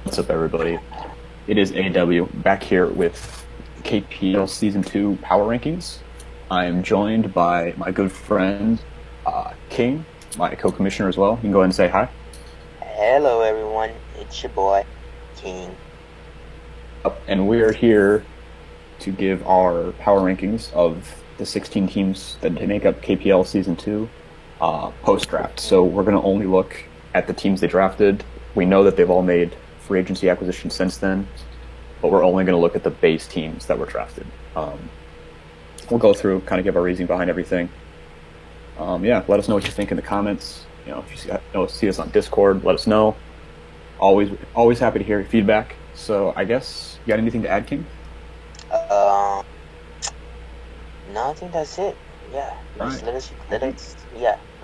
What's up, everybody? It is AW back here with KPL Season 2 Power Rankings. I am joined by my good friend, King, my co-commissioner as well. You can go ahead and say hi. Hello everyone, it's your boy, King. And we are here to give our power rankings of the 16 teams that make up KPL Season 2 post-draft. So we're going to only look at the teams they drafted. We know that they've all made free agency acquisitions since then, but we're only going to look at the base teams that were drafted. We'll go through, kind of give our reasoning behind everything. Let us know what you think in the comments. You know, if you see us on Discord, let us know. Always happy to hear your feedback. So I guess you got anything to add, King? No, I think that's it. Yeah, go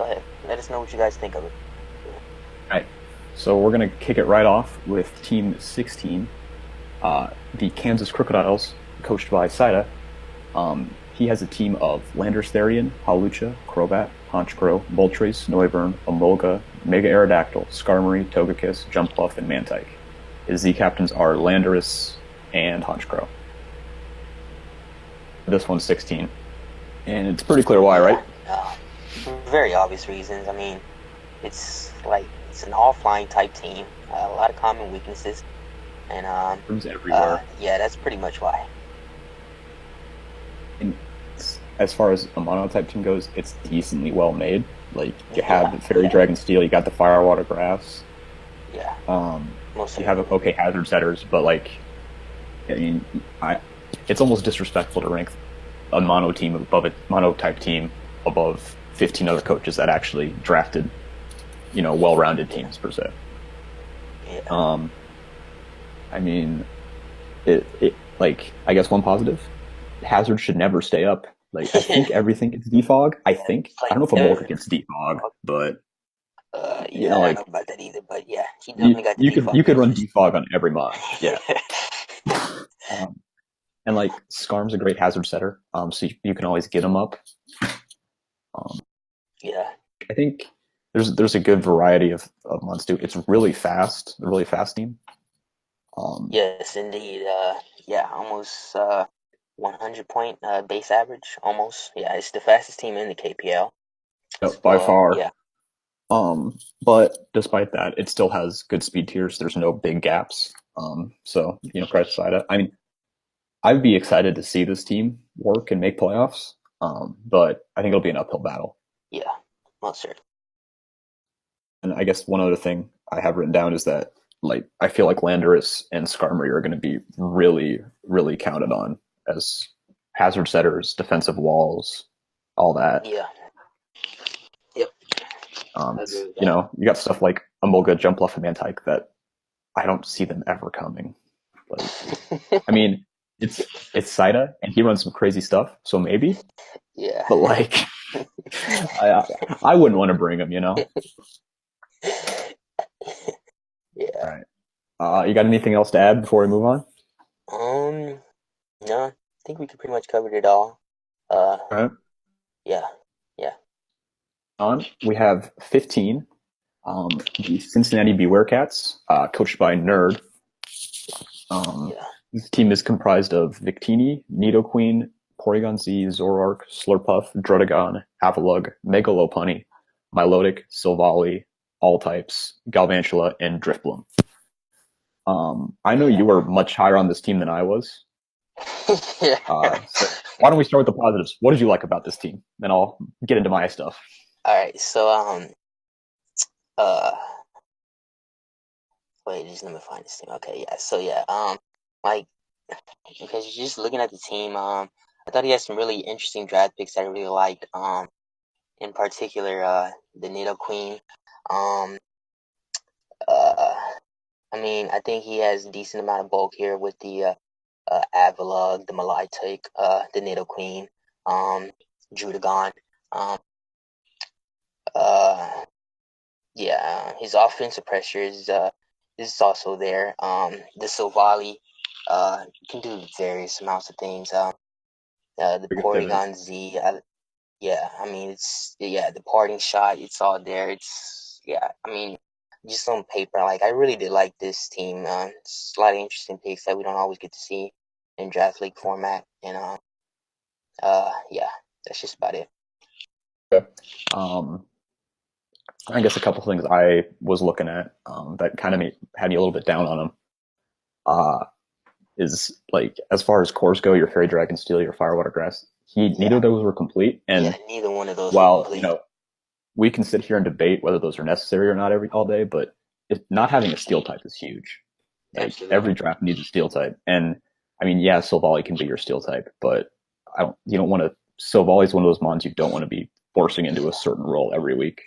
ahead. Let us know what you guys think of it. All right. So we're going to kick it right off with Team 16, the Kansas Crocodiles, coached by Saida. He has a team of Landers Therian, Hawlucha, Crobat, Honchkrow, Moltres, Noivern, Emolga, Mega Aerodactyl, Skarmory, Togekiss, Jumpluff, and Mantike. His Z captains are Landorus and Honchkrow. This one's 16. And it's pretty clear why, right? Very obvious reasons. I mean, it's an offline type team. A lot of common weaknesses. And everywhere. Yeah, that's pretty much why. And as far as a mono type team goes, it's decently well made. Like, you have the Fairy Dragon Steel, you got the Fire Water Grass. Yeah. You have okay hazard setters, but like, I mean, it's almost disrespectful to rank a mono type team above 15 other coaches that actually drafted, well-rounded teams per se. Yeah. I mean, I guess one positive, hazard should never stay up. Like, I think everything gets defog. I don't know if Emolga gets defog, but I don't know about that either. But yeah, he definitely got the defog. You could run defog on every mod. Yeah. And like, Skarm's a great hazard setter, so you can always get him up. Yeah. I think there's a good variety of mods too. It's a really fast team. Yes, indeed. Almost 100 point base average. Almost. Yeah, it's the fastest team in the KPL. By far. Yeah. But despite that, it still has good speed tiers. There's no big gaps. So credit to Saida. I mean, I'd be excited to see this team work and make playoffs. But I think it'll be an uphill battle. Yeah, most certainly. And I guess one other thing I have written down is that, like, I feel like Landorus and Skarmory are going to be really, really counted on as hazard setters, defensive walls, all that. Yeah. Yep. You got stuff like Emolga, Jumpluff, and Mantike that I don't see them ever coming. Like, I mean, it's Saida, and he runs some crazy stuff, so maybe. Yeah. But like, I wouldn't want to bring him, Yeah. All right. You got anything else to add before we move on? No, I think we pretty much covered it all. All right. Yeah. We have 15. The Cincinnati Beware Cats, coached by Nerd. This team is comprised of Victini, Nidoqueen, Porygon Z, Zoroark, Slurpuff, Druddigon, Avalugg, Mega Lopunny, Milotic, Silvally, all types, Galvantula, and Drifbloom. I know you were much higher on this team than I was. Yeah. So why don't we start with the positives? What did you like about this team? Then I'll get into my stuff. All right. So wait, just let me find this team. Okay, yeah. So yeah, because you're just looking at the team, I thought he had some really interesting draft picks that I really liked. In particular, the Nidoqueen. I mean, I think he has a decent amount of bulk here with the Avalugg, the Milotic, the Nidoqueen, Druddigon. His offensive pressure is also there. The Silvally can do various amounts of things. The Porygon Z, the parting shot, it's all there. I mean, just on paper, like I really did like this team. It's a lot of interesting picks that we don't always get to see in draft league format, and yeah, that's just about it. Okay. I guess a couple things I was looking at that kind of had me a little bit down on him is like as far as cores go, your Fairy Dragon Steel, your Firewater Grass. Neither of those were complete, and neither one of those were while complete. we can sit here and debate whether those are necessary or not all day, but not having a Steel type is huge. Like Absolutely. every draft needs a Steel type, and I mean, yeah, Silvally can be your Steel type, but you don't want to. Silvally is one of those mons you don't want to be forcing into a certain role every week.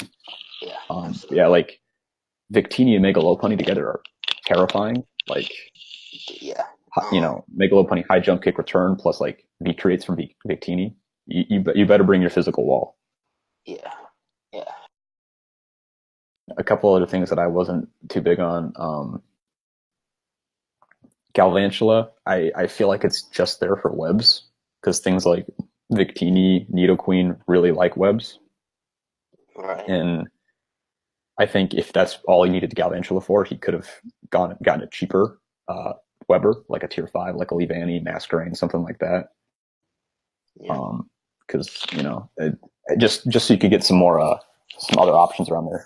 Yeah, like Victini and Megalopunny together are terrifying. Like, Megalopunny high jump kick return plus like V creates from Victini. You better bring your physical wall. Yeah. A couple other things that I wasn't too big on. Galvantula, I feel like it's just there for webs because things like Victini, Nidoqueen really like webs. Right. And I think if that's all he needed Galvantula for, he could have gotten a cheaper Weber, like a tier 5, like a Leavanny, Masquerain, something like that. Yeah. Because just so you could get some more some other options around there.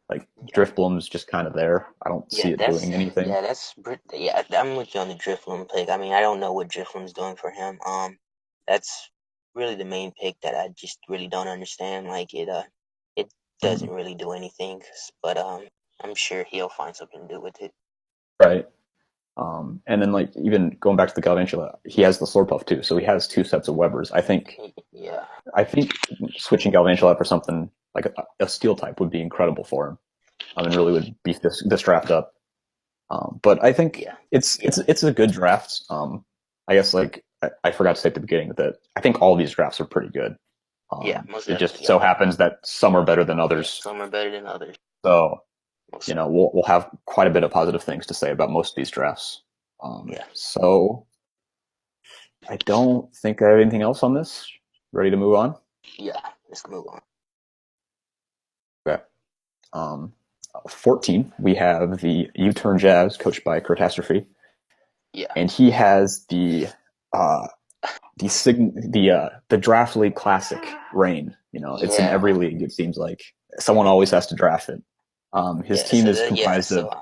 Like Drifbloom's just kind of there. I don't see it doing anything. Yeah, I'm with you on the Drifloom pick. I mean, I don't know what Drifloom's doing for him. That's really the main pick that I just really don't understand. Like it doesn't really do anything, but I'm sure he'll find something to do with it. Right. And then like even going back to the Galvantula, he has the Slurpuff too, so he has 2 sets of Webbers. I think switching Galvantula for something like a Steel type would be incredible for him. And really would beef this draft up. But I think it's a good draft. I guess like I forgot to say at the beginning that I think all of these drafts are pretty good. It just so happens that some are better than others. Some are better than others. So we'll have quite a bit of positive things to say about most of these drafts. So I don't think I have anything else on this. Ready to move on? Yeah, let's move on. Okay. 14, we have the U-Turn Jazz, coached by Kurtastrophe. Yeah. And he has the draft league classic Rain. It's in every league. It seems like someone always has to draft it. His team is comprised of.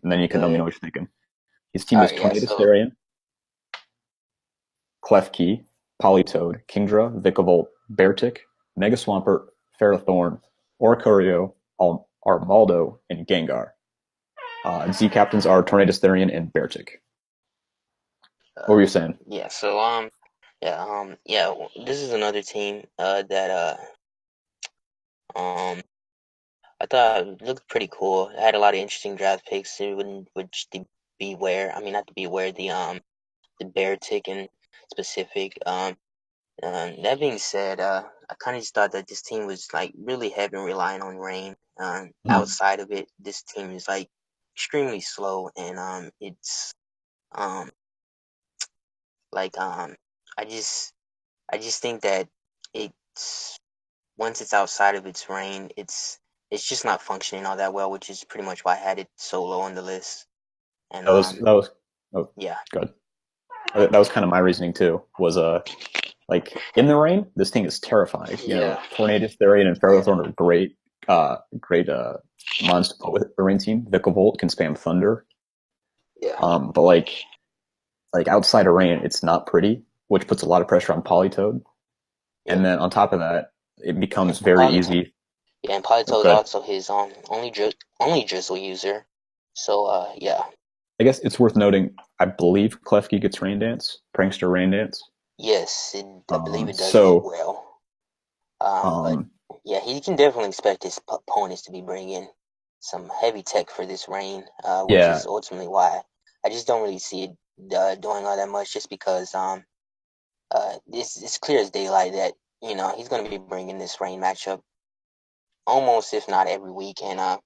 And then you can let me know what you're thinking. His team is Tornado Starion, Klefki, Politoed, Kingdra, Vikavolt, Beartic, Mega Swampert, Ferrothorn, Oricorio, Armaldo, and Gengar. Z captains are Tornado Starion and Beartic. What were you saying? Yeah, so this is another team that I thought it looked pretty cool. It had a lot of interesting draft picks, which the Beware. I mean, not the Beware, the Beartic in specific. That being said, I kind of just thought that this team was like really heavy relying on rain. Outside of it, this team is like extremely slow, and it's I just think that it's once it's outside of its rain, it's just not functioning all that well, which is pretty much why I had it so low on the list. And that was good. That was kind of my reasoning too. Was like in the rain, this thing is terrifying. Tornado Starion and Ferrothorn are great monster to put with the rain team. Vikavolt can spam Thunder. But like outside of rain, it's not pretty, which puts a lot of pressure on Politoed. And then on top of that, it becomes very easy. Yeah, and Politoed is also his only drizzle user. So yeah. I guess it's worth noting. I believe Klefki gets Rain Dance, Prankster Rain Dance. Yes, I believe it does as well. But yeah, he can definitely expect his opponents to be bringing some heavy tech for this rain, which is ultimately why I just don't really see it doing all that much. Just because it's clear as daylight that he's going to be bringing this rain matchup almost, if not every week, and I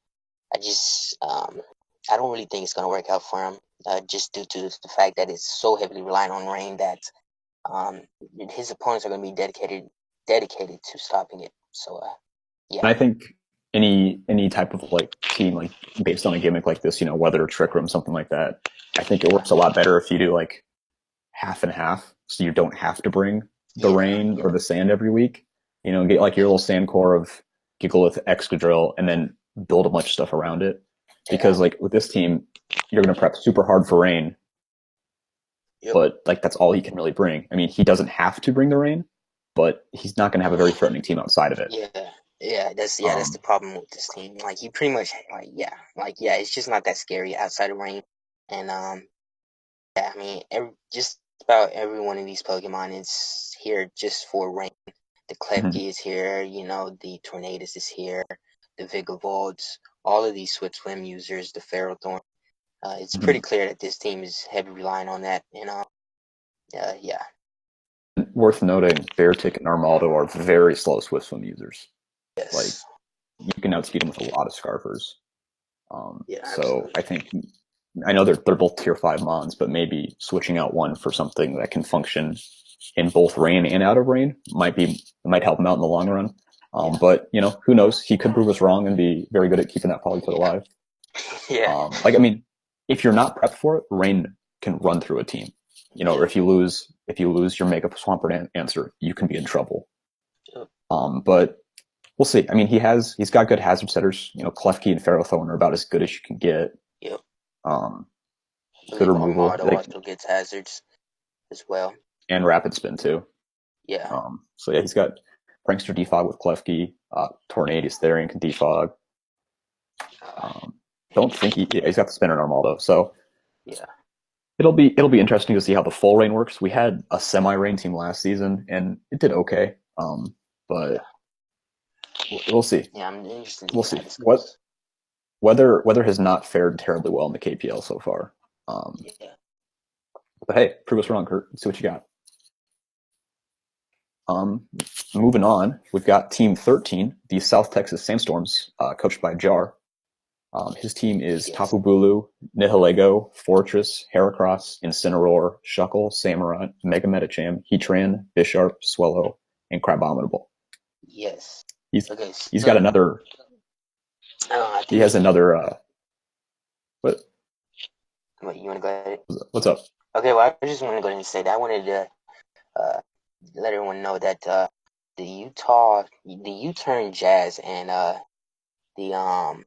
don't really think it's going to work out for him, just due to the fact that it's so heavily reliant on rain that his opponents are going to be dedicated to stopping it. So yeah. And I think any type of like team like based on a gimmick like this, weather, trick room, something like that. I think it works a lot better if you do like half and half, so you don't have to bring the rain or the sand every week. Get like your little sand core of Giggleth, Excadrill, and then build a bunch of stuff around it. Because like with this team, you're gonna prep super hard for rain, but like that's all he can really bring. I mean, he doesn't have to bring the rain, but he's not gonna have a very threatening team outside of it. That's the problem with this team. Like he pretty much it's just not that scary outside of rain. And I mean just about every one of these Pokemon is here just for rain. The Klefki is here, the Tornadus is here, the Vigavolt, all of these Swift Swim users, the Ferrothorn. It's pretty clear that this team is heavy relying on that, and Worth noting, Beartic and Armaldo are very slow Swift Swim users. Yes. Like you can outspeed them with a lot of Scarfers. So I know they're both tier 5 mons, but maybe switching out one for something that can function in both rain and out of rain might help him out in the long run. But who knows? He could prove us wrong and be very good at keeping that Polytoad alive. I mean, if you're not prepped for it, rain can run through a team. Or if you lose your Mega Swampert answer, you can be in trouble. But we'll see. I mean, he's got good hazard setters. Klefki and Ferrothorn are about as good as you can get. Yep. Good removal. Armaldo also gets hazards as well. And Rapid Spin too. Yeah. So yeah, he's got Prankster Defog with Klefki, Tornadus Therian can defog. Don't think he's got the spinner Armaldo. So yeah, it'll be interesting to see how the full rain works. We had a semi-rain team last season and it did okay. But we'll see. Yeah, I'm interested. We'll see. Weather has not fared terribly well in the KPL so far. But hey, prove us wrong, Kurt. Let's see what you got. Moving on, we've got Team 13, the South Texas Sandstorms, coached by Jar. His team is Tapu Bulu, Nihilego, Fortress, Heracross, Incineroar, Shuckle, Samurott, Mega Medicham, Heatran, Bisharp, Swellow, and Crabominable. Yes. He's got another. He has another. What? Wait, you want to go ahead? What's up? Okay, well, I just want to go ahead and say that I wanted to let everyone know that the U-Turn Jazz and the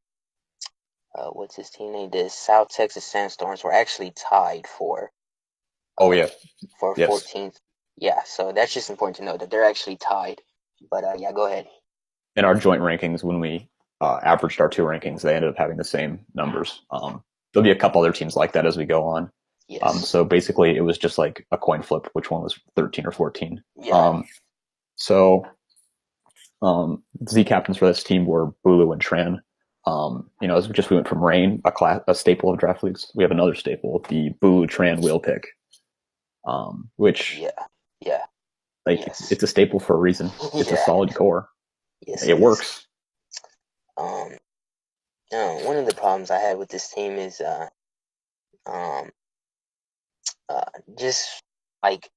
what's his team name? The South Texas Sandstorms were actually tied for. For 14th. Yeah, so that's just important to know that they're actually tied. But yeah, go ahead. In our joint rankings, when we averaged our two rankings, they ended up having the same numbers. There'll be a couple other teams like that as we go on. Yes. So basically, it was just like a coin flip, which one was 13 or 14. Yeah. Z captains for this team were Bulu and Tran. As we went from Rain, a staple of draft leagues, we have another staple, the Bulu Tran wheel pick, which it's a staple for a reason. It's a solid core. Yes, it works. One of the problems I had with this team is just like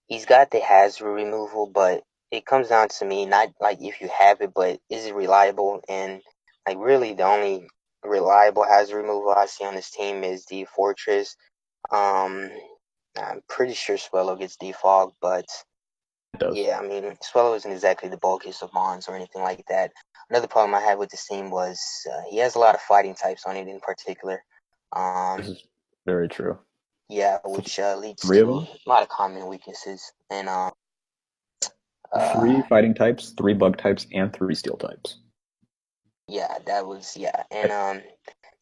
he's got the hazard removal, but it comes down to me not like if you have it, but is it reliable? And like really, the only reliable hazard removal I see on this team is the Fortress. I'm pretty sure Swellow gets defog, but yeah, I mean Swellow isn't exactly the bulkiest of mons or anything like that. Another problem I had with this team was he has a lot of fighting types on it in particular. This is very true. Yeah, which leads to a lot of common weaknesses. And 3 fighting types, 3 bug types, and 3 steel types. Yeah, that was and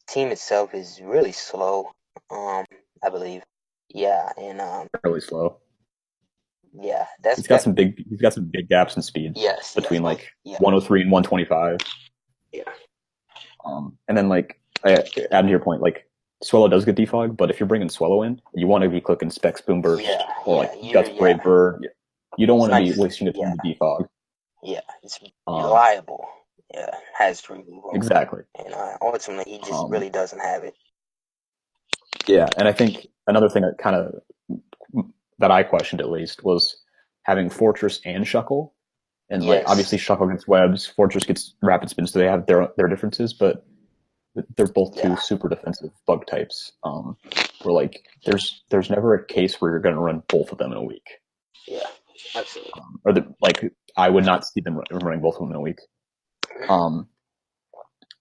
team itself is really slow. I believe. Yeah, and really slow. Yeah, he's got some big gaps in speed. Yes, between 103 and 125. Yeah. And then adding to your point, Swellow does get defog, but if you're bringing Swellow in, you want to be clicking Specs Boom Burst or Guts Brave Bird. You don't want to be wasting your time to defog. Yeah, it's reliable. Yeah, has removal. Exactly. And ultimately, he just really doesn't have it. Yeah, and I think another thing that I questioned at least was having Fortress and Shuckle. And like Yes. obviously Shuckle gets webs, Fortress gets rapid spin, so they have their differences, but they're both two Yeah. super defensive bug types. Where like there's never a case where you're going to run both of them in a week. Yeah. Absolutely. Like I would not see them running both of them in a week.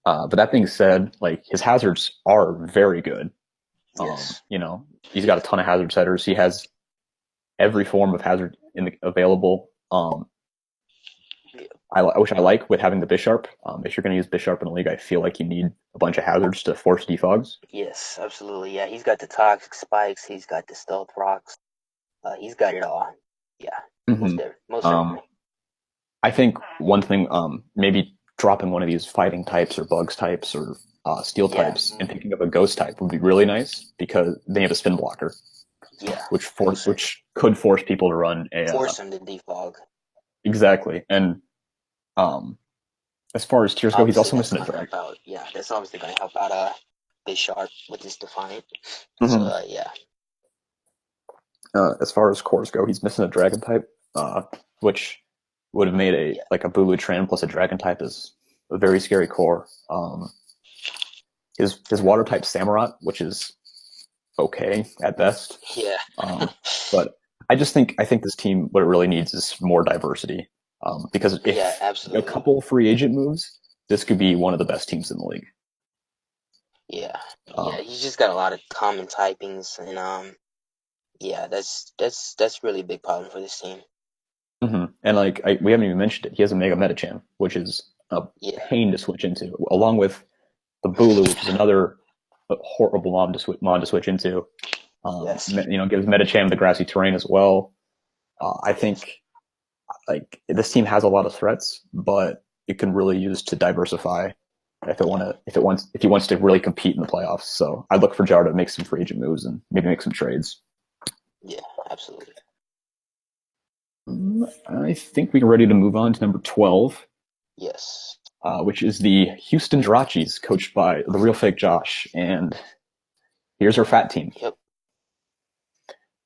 But that being said, like his hazards are very good. Yes. You know, he's got a ton of hazard setters. He has every form of hazard available. Which I like with having the Bisharp. If you're going to use Bisharp in a league, I feel like you need a bunch of hazards to force defogs. Yes, absolutely. Yeah, he's got the toxic spikes. He's got the stealth rocks. He's got it all. Yeah, Mm-hmm. most certainly. I think one thing, maybe dropping one of these fighting types or bugs types or steel types and picking up a ghost type would be really nice because they have a spin blocker. Yeah, which could force people to run force them to defog. Exactly, and as far as tiers go, he's also missing a drag. Yeah, that's obviously going to help out Bisharp with this Defiant. Mm-hmm. So yeah. As far as cores go, he's missing a dragon type, which would have made a Bulu Tran plus a dragon type is a very scary core. His water type Samurott, which is okay at best. Yeah. But I think this team what it really needs is more diversity. Because if a couple free agent moves, this could be one of the best teams in the league. Yeah. He's just got a lot of common typings, and yeah, that's really a big problem for this team. Mm-hmm. And like we haven't even mentioned it, he has a Mega Metacham, which is a pain to switch into, along with the Bulu, which is another horrible mon to switch into. Yes. Gives Metacham the grassy terrain as well. I think like this team has a lot of threats, but it can really use to diversify if he wants to really compete in the playoffs. So I'd look for Jar to make some free agent moves and maybe make some trades. Yeah, absolutely. I think we're ready to move on to number 12. Yes. Which is the Houston Jirachis, coached by the real fake Josh. And here's our fat team. Yep.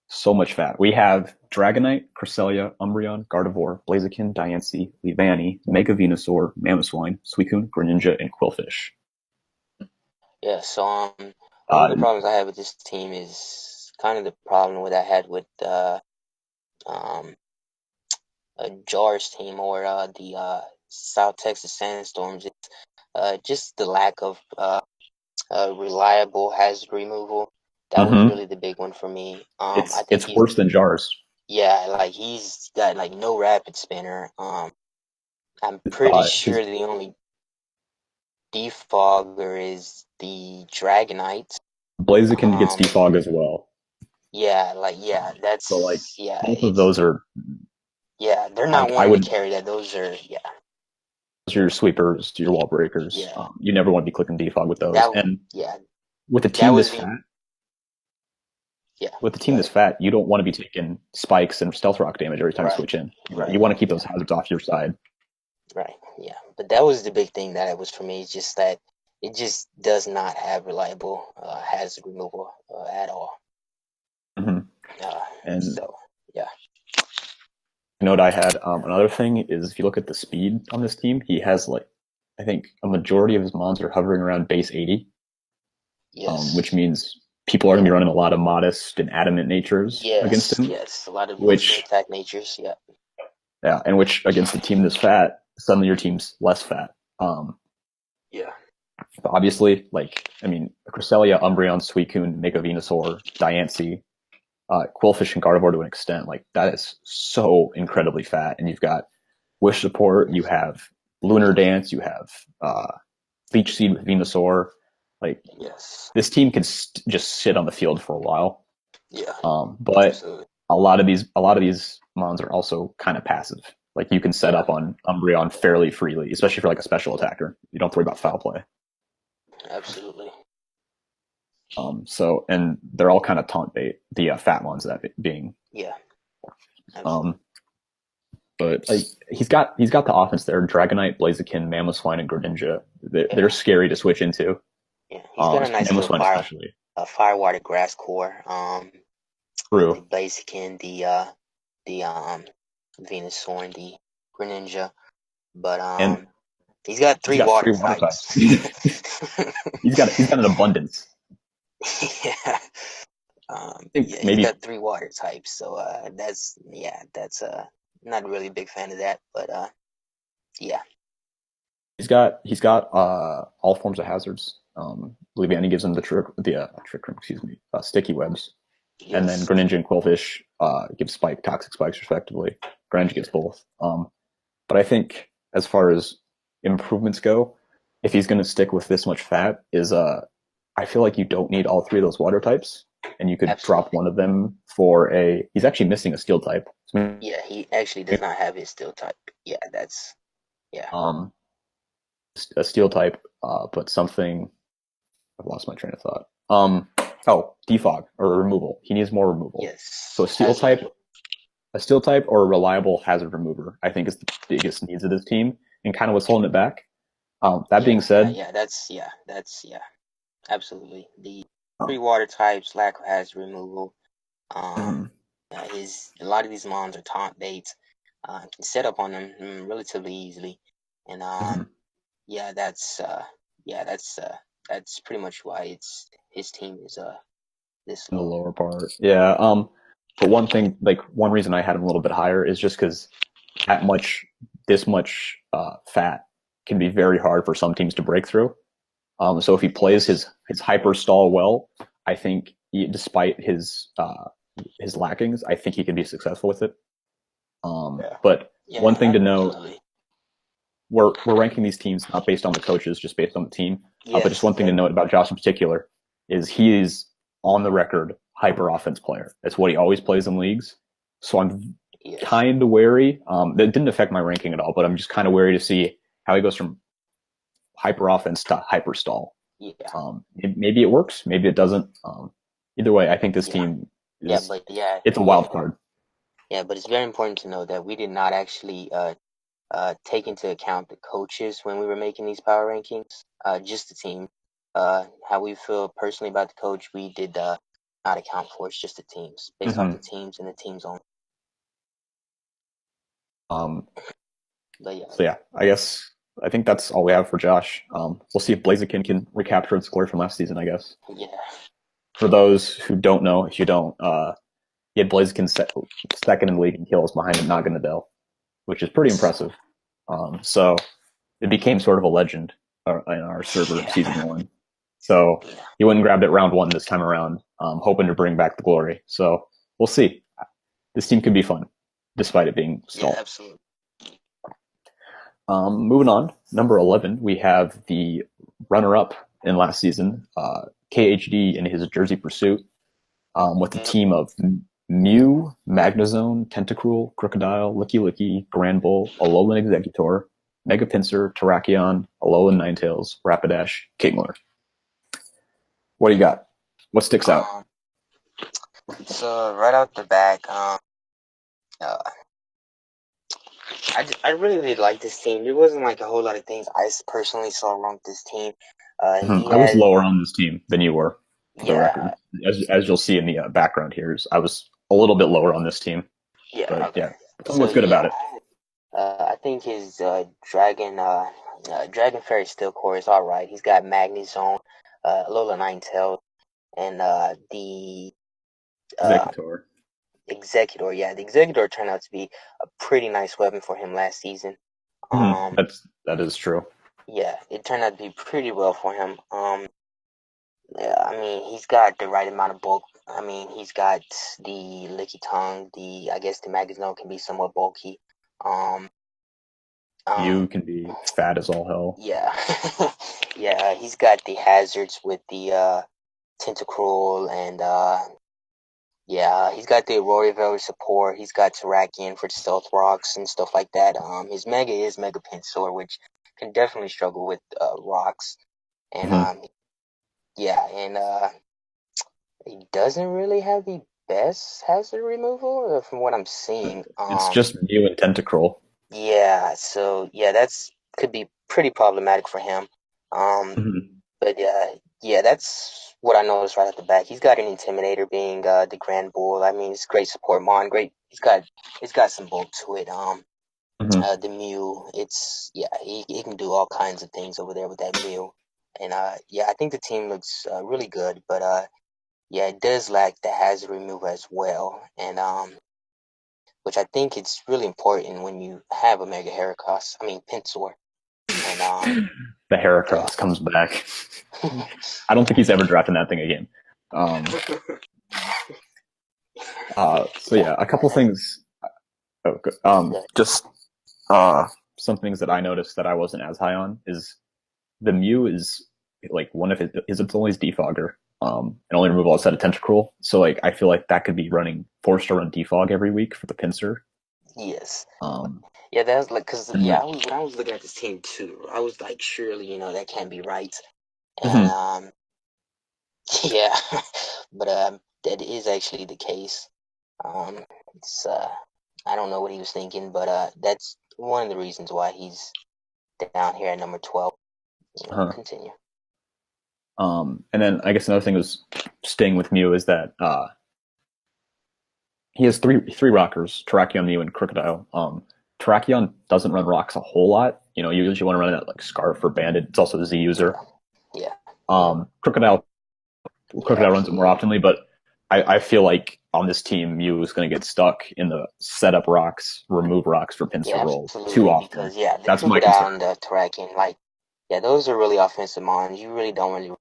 So much fat. We have Dragonite, Cresselia, Umbreon, Gardevoir, Blaziken, Diancie, Leavanny, Mega Venusaur, Mamoswine, Suicune, Greninja, and Quillfish. Yeah, so one of the problems I have with this team is kind of the problem that I had with Jar's team or the South Texas Sandstorms. It's just the lack of reliable hazard removal. That was really the big one for me. I think it's worse than Jar's. Yeah, like he's got like no rapid spinner. I'm pretty sure the only defogger is the Dragonite. Blaziken gets defog as well. Yeah, that's so like both of those are. Yeah, they're not wanting to carry that. Those are Those are your sweepers, your wall breakers. Yeah. You never want to be clicking defog with those. With a team this fat. With the team this fat, you don't want to be taking spikes and stealth rock damage every time you switch in. You want to keep those hazards off your side. Right. Yeah. But that was the big thing that it was for me. It's just that it just does not have reliable hazard removal at all. Mm-hmm. And so, yeah. Note I had another thing is if you look at the speed on this team, he has I think a majority of his mons are hovering around base 80. Yes. Which means people are going to be running a lot of modest and adamant natures against him. Yes, a lot of attack natures, Yeah, and which against a team this fat, suddenly your team's less fat. But obviously, Cresselia, Umbreon, Suicune, Mega Venusaur, Diancie, Quillfish, and Gardevoir to an extent, that is so incredibly fat. And you've got Wish support, you have Lunar Dance, you have Leech Seed with Venusaur. This team can just sit on the field for a while. Yeah. But absolutely. a lot of these mons are also kind of passive. You can set up on Umbreon fairly freely, especially for a special attacker. You don't have to worry about foul play. Absolutely. So, and they're all kind of taunt bait, the fat ones that being. Yeah. Absolutely. But he's got the offense there. Dragonite, Blaziken, Mamoswine, and Greninja. They're scary to switch into. Yeah, he's got a nice little Firewater grass core. True. The Blaziken, the Venusaur, and the Greninja, but And he's got three water types. He's got an abundance. Yeah. He's got 3 water types, so that's not really a big fan of that, but yeah. He's got all forms of hazards. Leviani gives him the trick room, sticky webs. Yes. And then Greninja and Quillfish give toxic spikes respectively. Greninja gets both. But I think as far as improvements go, if he's going to stick with this much fat, I feel like you don't need all 3 of those water types, and you could drop one of them for he's actually missing a steel type. Yeah, he actually does not have his steel type. Yeah, a steel type, but something. I've lost my train of thought. Defog or removal. He needs more removal. Yes. So a steel type or a reliable hazard remover, I think, is the biggest needs of this team, and kind of what's holding it back. That being said, that's absolutely the 3 water types, lack of hazard removal. A lot of these mons are taunt baits. Can set up on them relatively easily, and that's pretty much why his team is this low. In the lower part. Yeah. But one reason I had him a little bit higher is just because this much fat can be very hard for some teams to break through. So if he plays his hyper stall well, I think despite his lackings, I think he can be successful with it. But one thing to note, we're ranking these teams not based on the coaches, just based on the team. But just one thing to note about Josh in particular is he is on the record hyper offense player. That's what he always plays in leagues. So I'm kind of wary. That didn't affect my ranking at all, but I'm just kind of wary to see how he goes from hyper offense to hyper stall. Yeah. Maybe it works, maybe it doesn't. Either way, I think this team it's a wild card. Yeah, but it's very important to know that we did not actually take into account the coaches when we were making these power rankings. Just the team. How we feel personally about the coach, we did not account for. It's just the teams, based on the teams and the teams only. So yeah, I think that's all we have for Josh. We'll see if Blaziken can recapture its glory from last season, I guess. Yeah. For those who don't know, if you don't, he had Blaziken second in the league in kills behind Naganadel, which is pretty impressive. So it became sort of a legend in our server season 1. So he went and grabbed it round 1 this time around, hoping to bring back the glory. So we'll see. This team could be fun, despite it being stalled. Yeah, absolutely. Moving on, number 11, we have the runner-up in last season, KHD in his Jersey Pursuit, with a team of Mew, Magnezone, Tentacruel, Crocodile, Licky, Granbull, Alolan Executor, Mega Pinsir, Terrakion, Alolan Ninetales, Rapidash, Kingler. What do you got? What sticks out? So right out the back, I really like this team. There wasn't like a whole lot of things I personally saw wrong with this team. I was lower on this team than you were, for the record. As you'll see in the background here, I was a little bit lower on this team. Yeah, but, okay. Tell me what's good about it. I think his Dragon Fairy Steel Core is all right. He's got Magnezone, Alolan Ninetales, and the Executor. Executor, yeah, the Executor turned out to be a pretty nice weapon for him last season. That is true. Yeah, it turned out to be pretty well for him. I mean, he's got the right amount of bulk. I mean, he's got the Licky Tongue. I guess the Magnezone can be somewhat bulky. You can be fat as all hell. Yeah, yeah. He's got the hazards with the Tentacruel and he's got the Aurora Veil support. He's got Terrakion for stealth rocks and stuff like that. His Mega is Mega Pinsir, which can definitely struggle with rocks. And he doesn't really have the best hazard removal from what I'm seeing. It's just Mew and Tentacruel. Yeah, so that's could be pretty problematic for him. But that's what I noticed right at the back. He's got an Intimidator, being the Grand Bull. I mean, it's great support mon. Great, it's got some bulk to it. The Mew, he can do all kinds of things over there with that Mew. And I think the team looks really good, but it does lack the hazard remover as well. And which I think it's really important when you have a Mega Heracross, Pinsor. And the Heracross comes back. I don't think he's ever dropping that thing again. A couple things. Just some things that I noticed that I wasn't as high on is the Mew is like one of his it's only his defogger, and only removal outside of Tentacruel. So like I feel like that could be forced to run defog every week for the Pinsir. Yes. That's like when I was looking at this team too, I was like, surely that can't be right. And but that is actually the case. It's I don't know what he was thinking, but that's one of the reasons why he's down here at number 12. Continue. And then I guess another thing was staying with Mew is that he has three rockers, Terrakion, Mew, and Crocodile. Terrakion doesn't run rocks a whole lot. You usually want to run that like Scarf or Bandit. It's also a Z user. Yeah. Crocodile runs it more oftenly, but I feel like on this team, Mew is going to get stuck in the setup rocks, remove rocks for Pinsir rolls too often. Because the that's my concern. And the Terrakion, those are really offensive mons. You really don't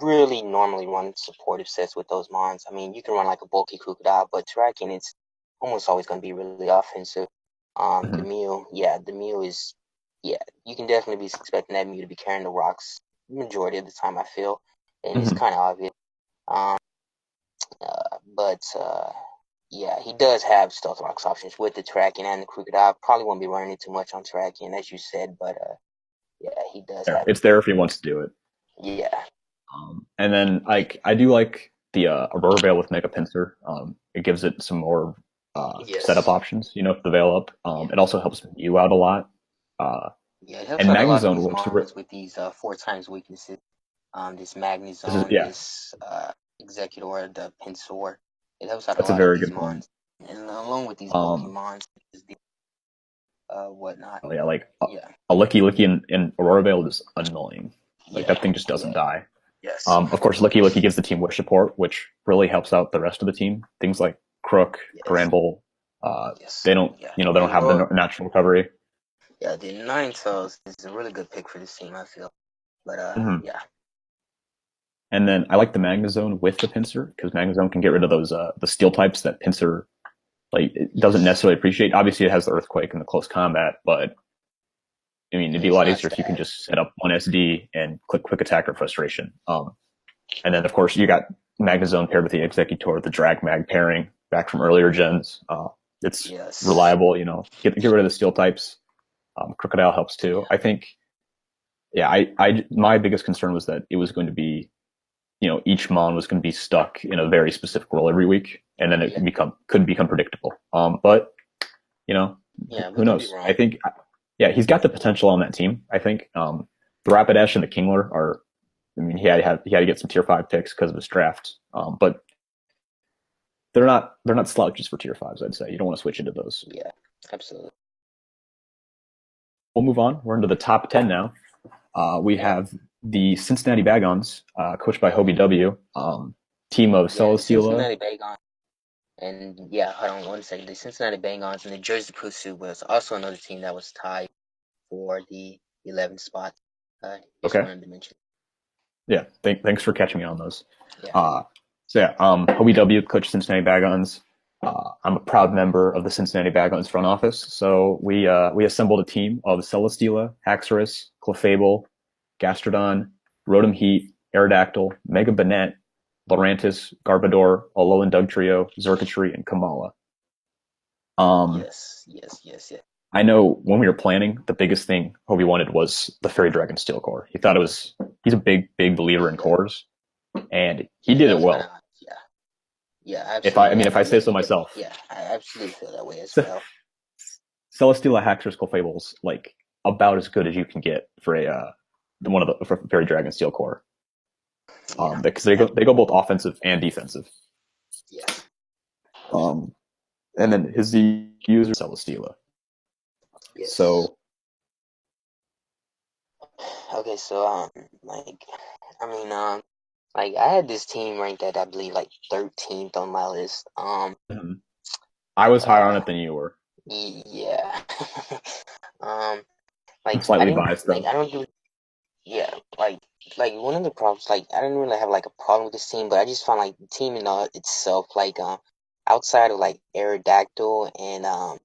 really normally run supportive sets with those mons. You can run like a bulky Crocodile, but Terrakion, it's almost always going to be really offensive. The Mew is, you can definitely be expecting that Mew to be carrying the rocks majority of the time, I feel, and it's kind of obvious. He does have stealth rocks options with the Terrakion and the Crocodile. Probably won't be running it too much on Terrakion, as you said, but he does. It's there if he wants to do it. Yeah. And then I do like the Aurora Veil with Mega Pinsir. It gives it some more setup options. The Veil up. It also helps you out a lot. It helps out a lot of these mons with these 4x weaknesses. This Magnezone, this Executor, the Pinsor. It helps out a lot of these mons. And along with these Pokemons, is the whatnot. A Licky and Aurora Veil is annoying. That thing just doesn't die. Yes. Of course, Licky gives the team wish support, which really helps out the rest of the team. Things like Crook, Granbull, they don't, they don't have the natural recovery. Yeah, the Ninetales is a really good pick for this team, I feel. But And then I like the Magnezone with the Pinsir, because Magnezone can get rid of those the steel types that Pinsir it doesn't necessarily appreciate. Obviously, it has the Earthquake and the close combat, but it'd be a lot easier if you can just set up one SD and click Quick Attack or Frustration. And then of course you got Magnezone paired with the Executor, the Drag Mag pairing back from earlier gens. It's reliable. Get rid of the steel types. Crocodile helps too. I think. My biggest concern was that it was going to be, each mon was going to be stuck in a very specific role every week, and then it could become predictable. But who knows? I think, he's got the potential on that team. I think the Rapidash and the Kingler are. He had to get some tier 5 picks because of his draft, but they're not slouches for tier 5s. I'd say you don't want to switch into those. Yeah, absolutely. We'll move on. We're into the top 10 now. We have the Cincinnati Bagons, coached by Hobie W. Team of Celesteela. Cincinnati Bagons. And hold on 1 second. The Cincinnati Bagons and the Jersey Pusu was also another team that was tied for the 11th spot. Okay. Wanted to mention. Yeah, thanks for catching me on those. Hobie W. coached Cincinnati Bagons. I'm a proud member of the Cincinnati Bagons front office. So we assembled a team of Celesteela, Haxorus, Clefable, Gastrodon, Rotom Heat, Aerodactyl, Mega Banette, Lurantis, Garbodor, Alolan Dugtrio, Xurkitree, and Kamala. Yes. I know when we were planning, the biggest thing Hobie wanted was the Fairy Dragon Steel Core. He thought he's a big believer in cores, and he did it well. Absolutely. If I say so myself. Yeah, I absolutely feel that way as well. Celesteela, Haxorus, Clefable's about as good as you can get for for Fairy Dragon Steel Core. Because they go both offensive and defensive. Yeah. And then his user Celesteela. Yes. So, Okay, so like, I mean, like I had this team ranked at I believe like 13th on my list. mhm. I was higher on Uh, it than you were. yeah. um, I'm like I slightly didn't biased like though. I don't do yeah like one of the problems like I didn't really have like a problem with this team, but I just found like the team in itself like outside of like Aerodactyl and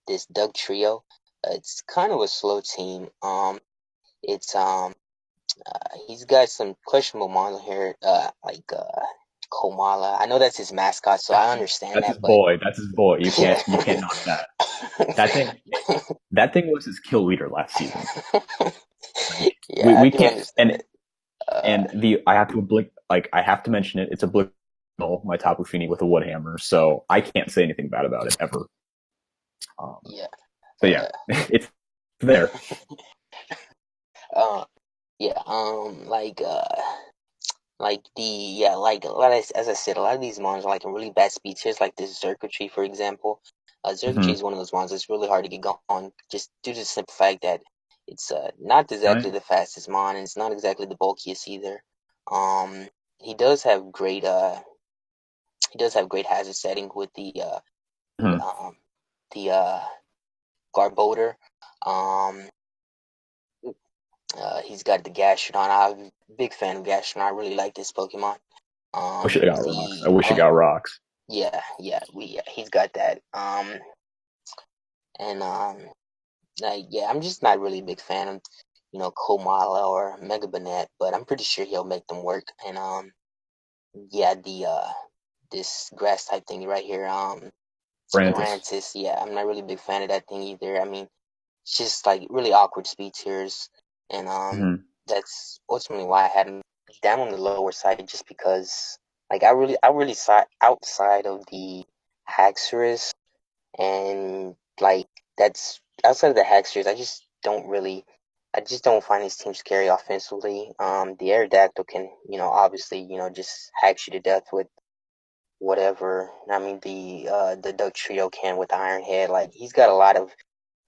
this Doug trio, it's kind of a slow team. It's he's got some questionable model here, Komala. I know that's his mascot, so I understand That's his that, but boy. That's his boy. yeah, You can't knock that. That thing that thing was his kill leader last season. Like yeah, I we do can't understand it. and the I have to mention it. It's a blink my Tapu Fini with a wood hammer, so I can't say anything bad about it ever. Yeah, So yeah, uh, it's there. uh, yeah, like the yeah, like a lot of, as I said, a lot of these mons are like in really bad speed tiers, like this Circuitry, for example. Circuitry Mm-hmm. is one of those mons that's really hard to get going, just due to the simple fact that it's not Right? exactly the fastest mon, and it's not exactly the bulkiest either. Um, he does have great hazard setting with Mm-hmm. um the Garbodor. Um, he's got the Gastrodon. I'm a big fan of Gastrodon. I really like this Pokemon. Wish it got rocks. I The wish it got rocks. he's got that. And like yeah, I'm just not really a big fan of Komala or Mega Banette, but I'm pretty sure he'll make them work. And yeah, the this grass type thing right here, Francis. Lurantis. Yeah, I'm not really a big fan of that thing either. I mean, it's just like really awkward speed tiers, and Mm-hmm. that's ultimately why I had him down on the lower side, just because like I really saw outside of the Haxorus and like that's outside of the Haxorus, I just don't find his team scary offensively. The Aerodactyl can obviously just hacks you to death with whatever. I mean the Duck Trio can with the Iron Head. Like he's got a lot of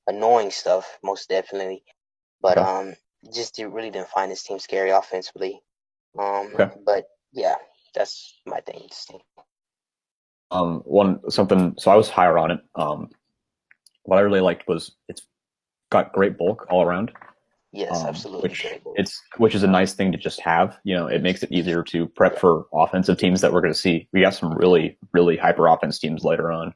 annoying stuff, most definitely. But Okay. just really didn't find this team scary offensively. Okay. But yeah, that's my thing. One something. So I was higher on it. What I really liked was it's got great bulk all around. Yes, absolutely great book. Which is a nice thing to just have. You know, it makes it easier to prep Yeah, for offensive teams that we're going to see. We got some really hyper offense teams later on.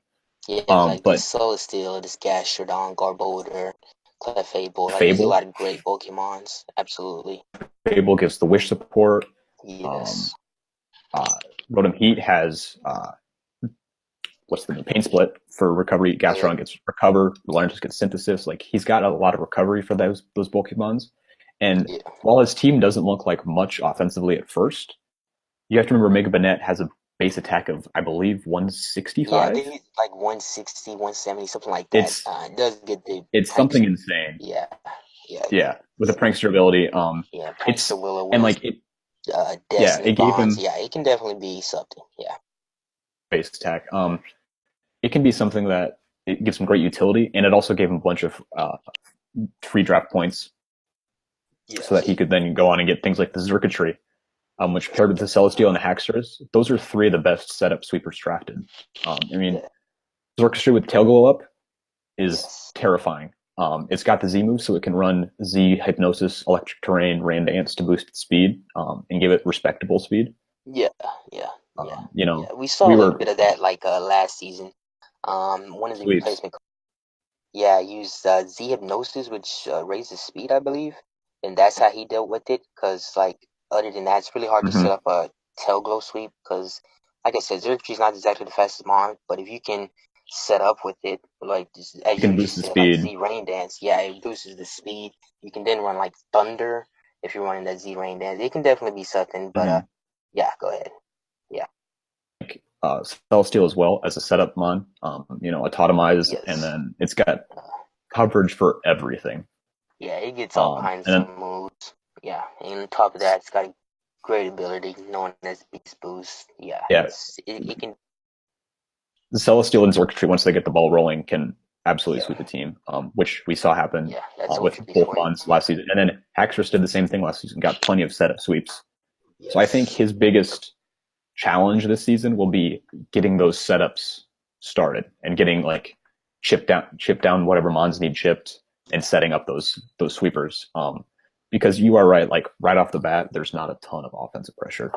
yeah, like this But Celesteal, this Gastrodon, Garbodor, Clefable. Like these are a Fable, lot of great Pokemons. Absolutely. Fable gives the wish support. Um, Yes. uh, Rotom Heat has what's the name? Pain Split for recovery. Yep. Gastron gets recover. Lurantis gets synthesis. Like he's got a lot of recovery for those Pokemons. And Yeah. while his team doesn't look like much offensively at first, you have to remember Mega Banette has a base attack of I believe Yeah, I 165. think it's like 160, 170, something like that. It's It does get the it's pranks. something insane. Yeah. Yeah. Yeah, with the Yeah. prankster ability. Yeah. Prankster It's Willow and with his like it. Yeah, Destiny it gave Bonds. him Yeah, it can definitely be something. Yeah. base attack. It can be something that it gives him great utility, and it also gave him a bunch of free draft points, so that he Yes. could then go on and get things like the Zerkatry, which paired with the Celesteal and the Haxorus, those are three of the best setup sweepers drafted. I mean, Yeah. Zerkatry with Tail Glow Up is Yes. terrifying. It's got the Z move, so it can run Z, Hypnosis, Electric Terrain, Rain Dance to boost its speed and give it respectable speed. Yeah. Yeah. Yeah. You know, Yeah. We saw we a little were bit of that like last season. One of the sweeps. replacement. Yeah, I used Z Hypnosis, which raises speed, I believe, and that's how he dealt with it. Cause like other than that, it's really hard to Mm-hmm. set up a tail glow sweep. Cause like I said, Xerxes not exactly the fastest mon, but if you can set up with it, like just, as You you can boost just the said, like speed. Z Rain Dance, yeah, it boosts the speed. You can then run like Thunder if you're running that Z Rain Dance. It can definitely be something. But Mm-hmm. yeah, go ahead. Yeah. Celestial as well as a setup mon. Autotomize, and Yes. then it's got Uh, coverage for everything. Yeah, it gets all And kinds then of moves. Yeah, and on top of that, it's got a great ability known as Beast Boost. Yeah, yeah, it can. the Celestial and Zorktree, once they get the ball rolling, can absolutely sweep the team, which we saw happen that's with OTP both for you. Mons last season. And then Haxorus did the same thing last season, got plenty of setup sweeps. Yes. So I think his biggest challenge this season will be getting those setups started and getting like chip down whatever Mons need chipped and setting up those sweepers. Because you are right, like right off the bat, there's not a ton of offensive pressure.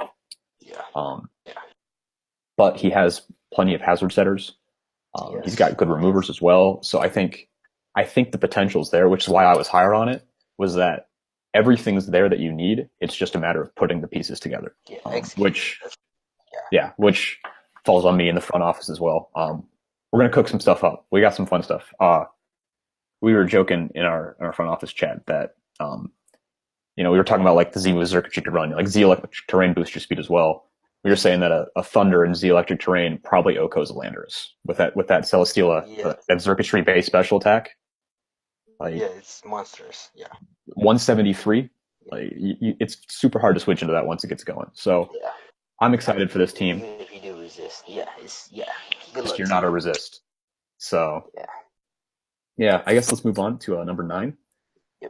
But he has plenty of hazard setters. He's got good removers as well. So I think the potential's there, which is why I was higher on it, was that everything's there that you need. It's just a matter of putting the pieces together, which falls on me in the front office as well. We're going to cook some stuff up. We got some fun stuff. We were joking in our front office chat that, we were talking about like the Z circuitry to run, like Z electric terrain boosts your speed as well. We were saying that a Thunder and Z electric terrain probably OHKOs a Landorus with that Celesteela, that circuitry based special attack. It's monsters. 173. It's super hard to switch into that once it gets going. So I'm excited for this team. Even if you do resist, good luck. You're not a resist. So I guess let's move on to number 9.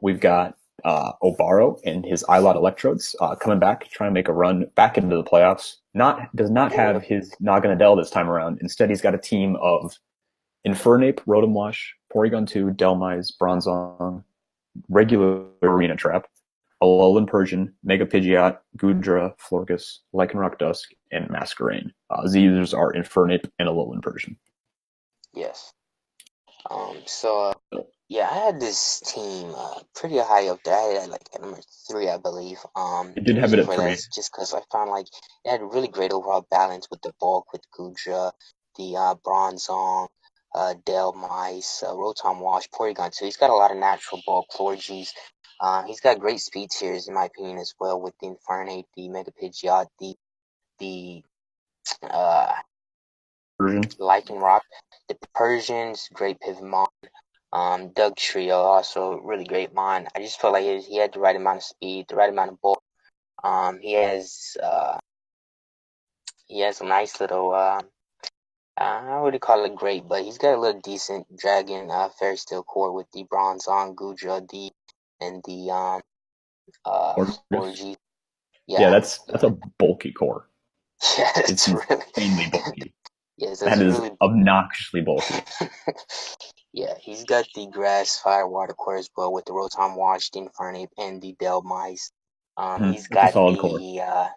We've got Obaro and his Ilot Electrodes coming back, trying to make a run back into the playoffs. Does not have his Noggin Adele this time around. Instead, he's got a team of Infernape, Rotom Wash, Porygon 2, Delmise, Bronzong, regular Arena Trap, Alolan Persian, Mega Pidgeot, Goodra, Florges, Lycanroc Dusk, and Masquerain. Z users are Infernape and Alolan Persian. Yes. I had this team pretty high up there. I had it at number 3, I believe. It did have it at 3. Just because I found it had really great overall balance with the bulk, with Goodra, the Bronzong, Delmise, Rotom Wash, Porygon 2. He's got a lot of natural bulk, Florges. He's got great speed tiers, in my opinion, as well, with the Infernape, the Mega Pidgeot, the Lycanroc, the Persians, great Pivomon. Doug Trio, also really great mon. I just felt like he had the right amount of speed, the right amount of bulk. He has a nice little I wouldn't call it great, but he's got a little decent Dragon Fairy Steel core with the Bronzong, Goodra, and the Florges. That's a bulky core. Yeah, it's really insanely bulky. That is really obnoxiously bulky. He's got the Grass, Fire, Water core as well with the Rotom Wash, the Infernape, and the Delmise. He's got the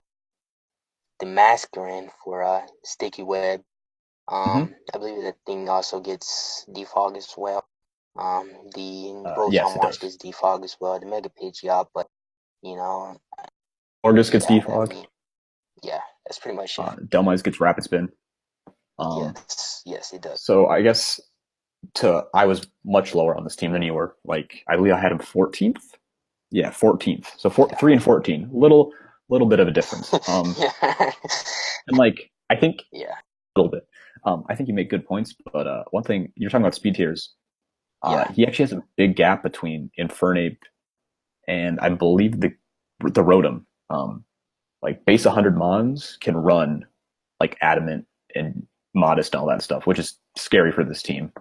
Masquerain for Sticky Web. I believe that thing also gets defog as well. The Rotom Wash gets defog as well. The Mega Pidgeot, but Florges gets defog. That's pretty much it. Delmise gets Rapid Spin. Yes, it does. So I guess I was much lower on this team than you were. I had him 14th. Yeah, 14th. So 3 and 14. Little bit of a difference. And I think a little bit. I think you make good points, but one thing you're talking about speed tiers. He actually has a big gap between Infernape and I believe the Rotom. Base 100 Mons can run Adamant and Modest and all that stuff, which is scary for this team.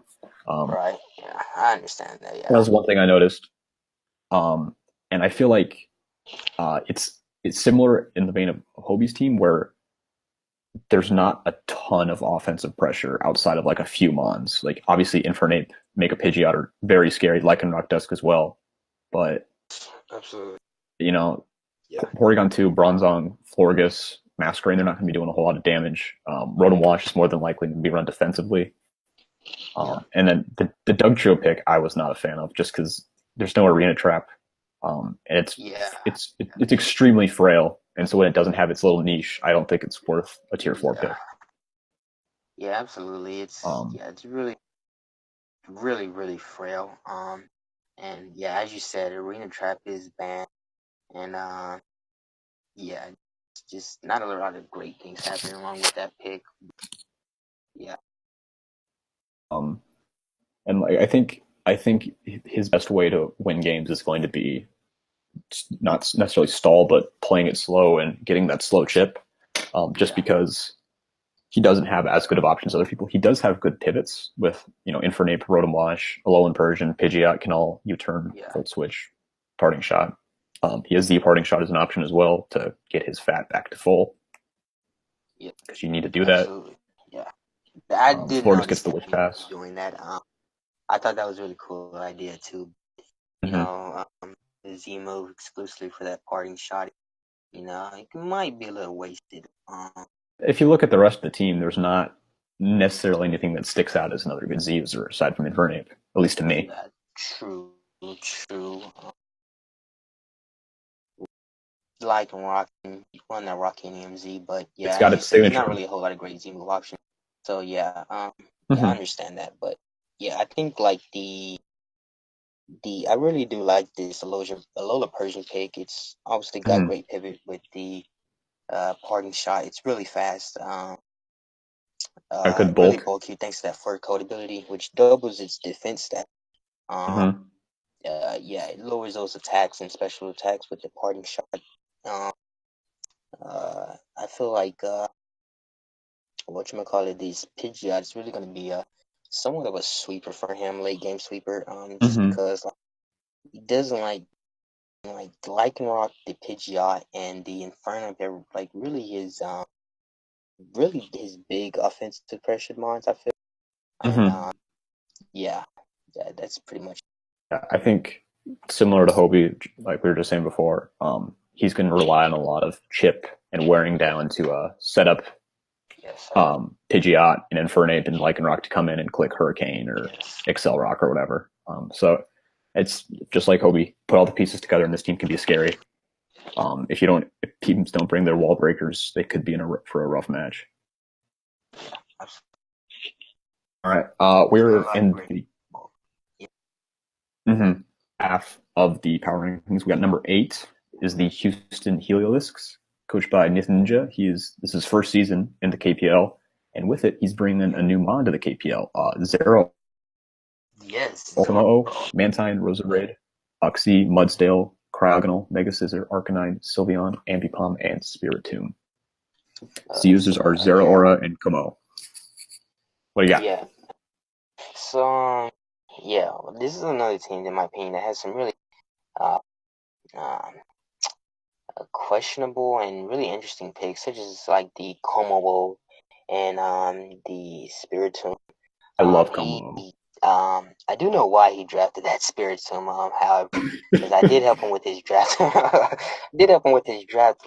Right. Yeah, I understand that. Yeah. That was one thing I noticed. And I feel like it's similar in the vein of Hobie's team where there's not a ton of offensive pressure outside of a few Mons. Obviously Infernape, Mega Pidgeot are very scary, Lycanroc Dusk as well. But absolutely. Porygon 2, Bronzong, Florges, Masquerain, they're not going to be doing a whole lot of damage. Rotom Wash is more than likely to be run defensively. And then the Doug Trio pick, I was not a fan of just because there's no Arena Trap. And it's extremely frail. And so when it doesn't have its little niche, I don't think it's worth a tier 4 pick. Yeah, absolutely. It's really, really, really frail. And as you said, Arena Trap is banned. And it's just not a lot of great things happening along with that pick. Yeah. And I think his best way to win games is going to be not necessarily stall, but playing it slow and getting that slow chip. Because he doesn't have as good of options as other people. He does have good pivots with, Infernape, Rotom-Wash, Alolan Persian, Pidgeot can all U-turn, Volt Switch, Parting Shot. He has the Parting Shot as an option as well to get his fat back to full. Yeah, because you need to do absolutely. That. Yeah, I didn't Florida gets the understand Wish Pass. doing that. I thought that was a really cool idea too. The Z move exclusively for that Parting Shot. It might be a little wasted. If you look at the rest of the team, there's not necessarily anything that sticks out as another good Z user aside from Infernape, at least to me. True. Like rocking, run that Rocking EMZ, but yeah, it's got as you its said, there's signature. not really a whole lot of great Z move options. So yeah, I understand that, but yeah, I think like I really do like this Alola Persian pick. It's obviously got great pivot with the Parting Shot. It's really fast. A good really bulk. bulky thanks to that fur coat ability, which doubles its defense stat. Yeah, it lowers those attacks and special attacks with the Parting Shot. I feel like these Pidgeot is really going to be somewhat of a sweeper for him, late game sweeper. Just because he doesn't like Lycanroc, the Pidgeot, and the Inferno. They're like really his big offensive pressure mons, I feel. And yeah, that's pretty much. I think similar to Hobie, like we were just saying before, he's going to rely on a lot of chip and wearing down to set up Pidgeot and Infernape and Lycanroc to come in and click Hurricane or Excel Rock or whatever. So it's just like Hobie, put all the pieces together and this team can be scary. If teams don't bring their wall breakers, they could be for a rough match. All right, we're in the half of the power rankings. We got number 8 is the Houston Heliolisk, coached by NithNinja. This is his first season in the KPL, and with it, he's bringing a new mon to the KPL. Zero. Yes. Ultimo, Mantine, Roserade, Uxie, Mudsdale, Cryogonal, Mega Scissor, Arcanine, Sylveon, Ambipom, and Spiritomb. The users are Zeraora and Como. What do you got? Yeah. So, this is another team, in my opinion, that has some really questionable and really interesting picks, such as like the Como and the Spiritomb. I love Como. I do know why he drafted that Spiritomb, however, because I did help him with his draft. A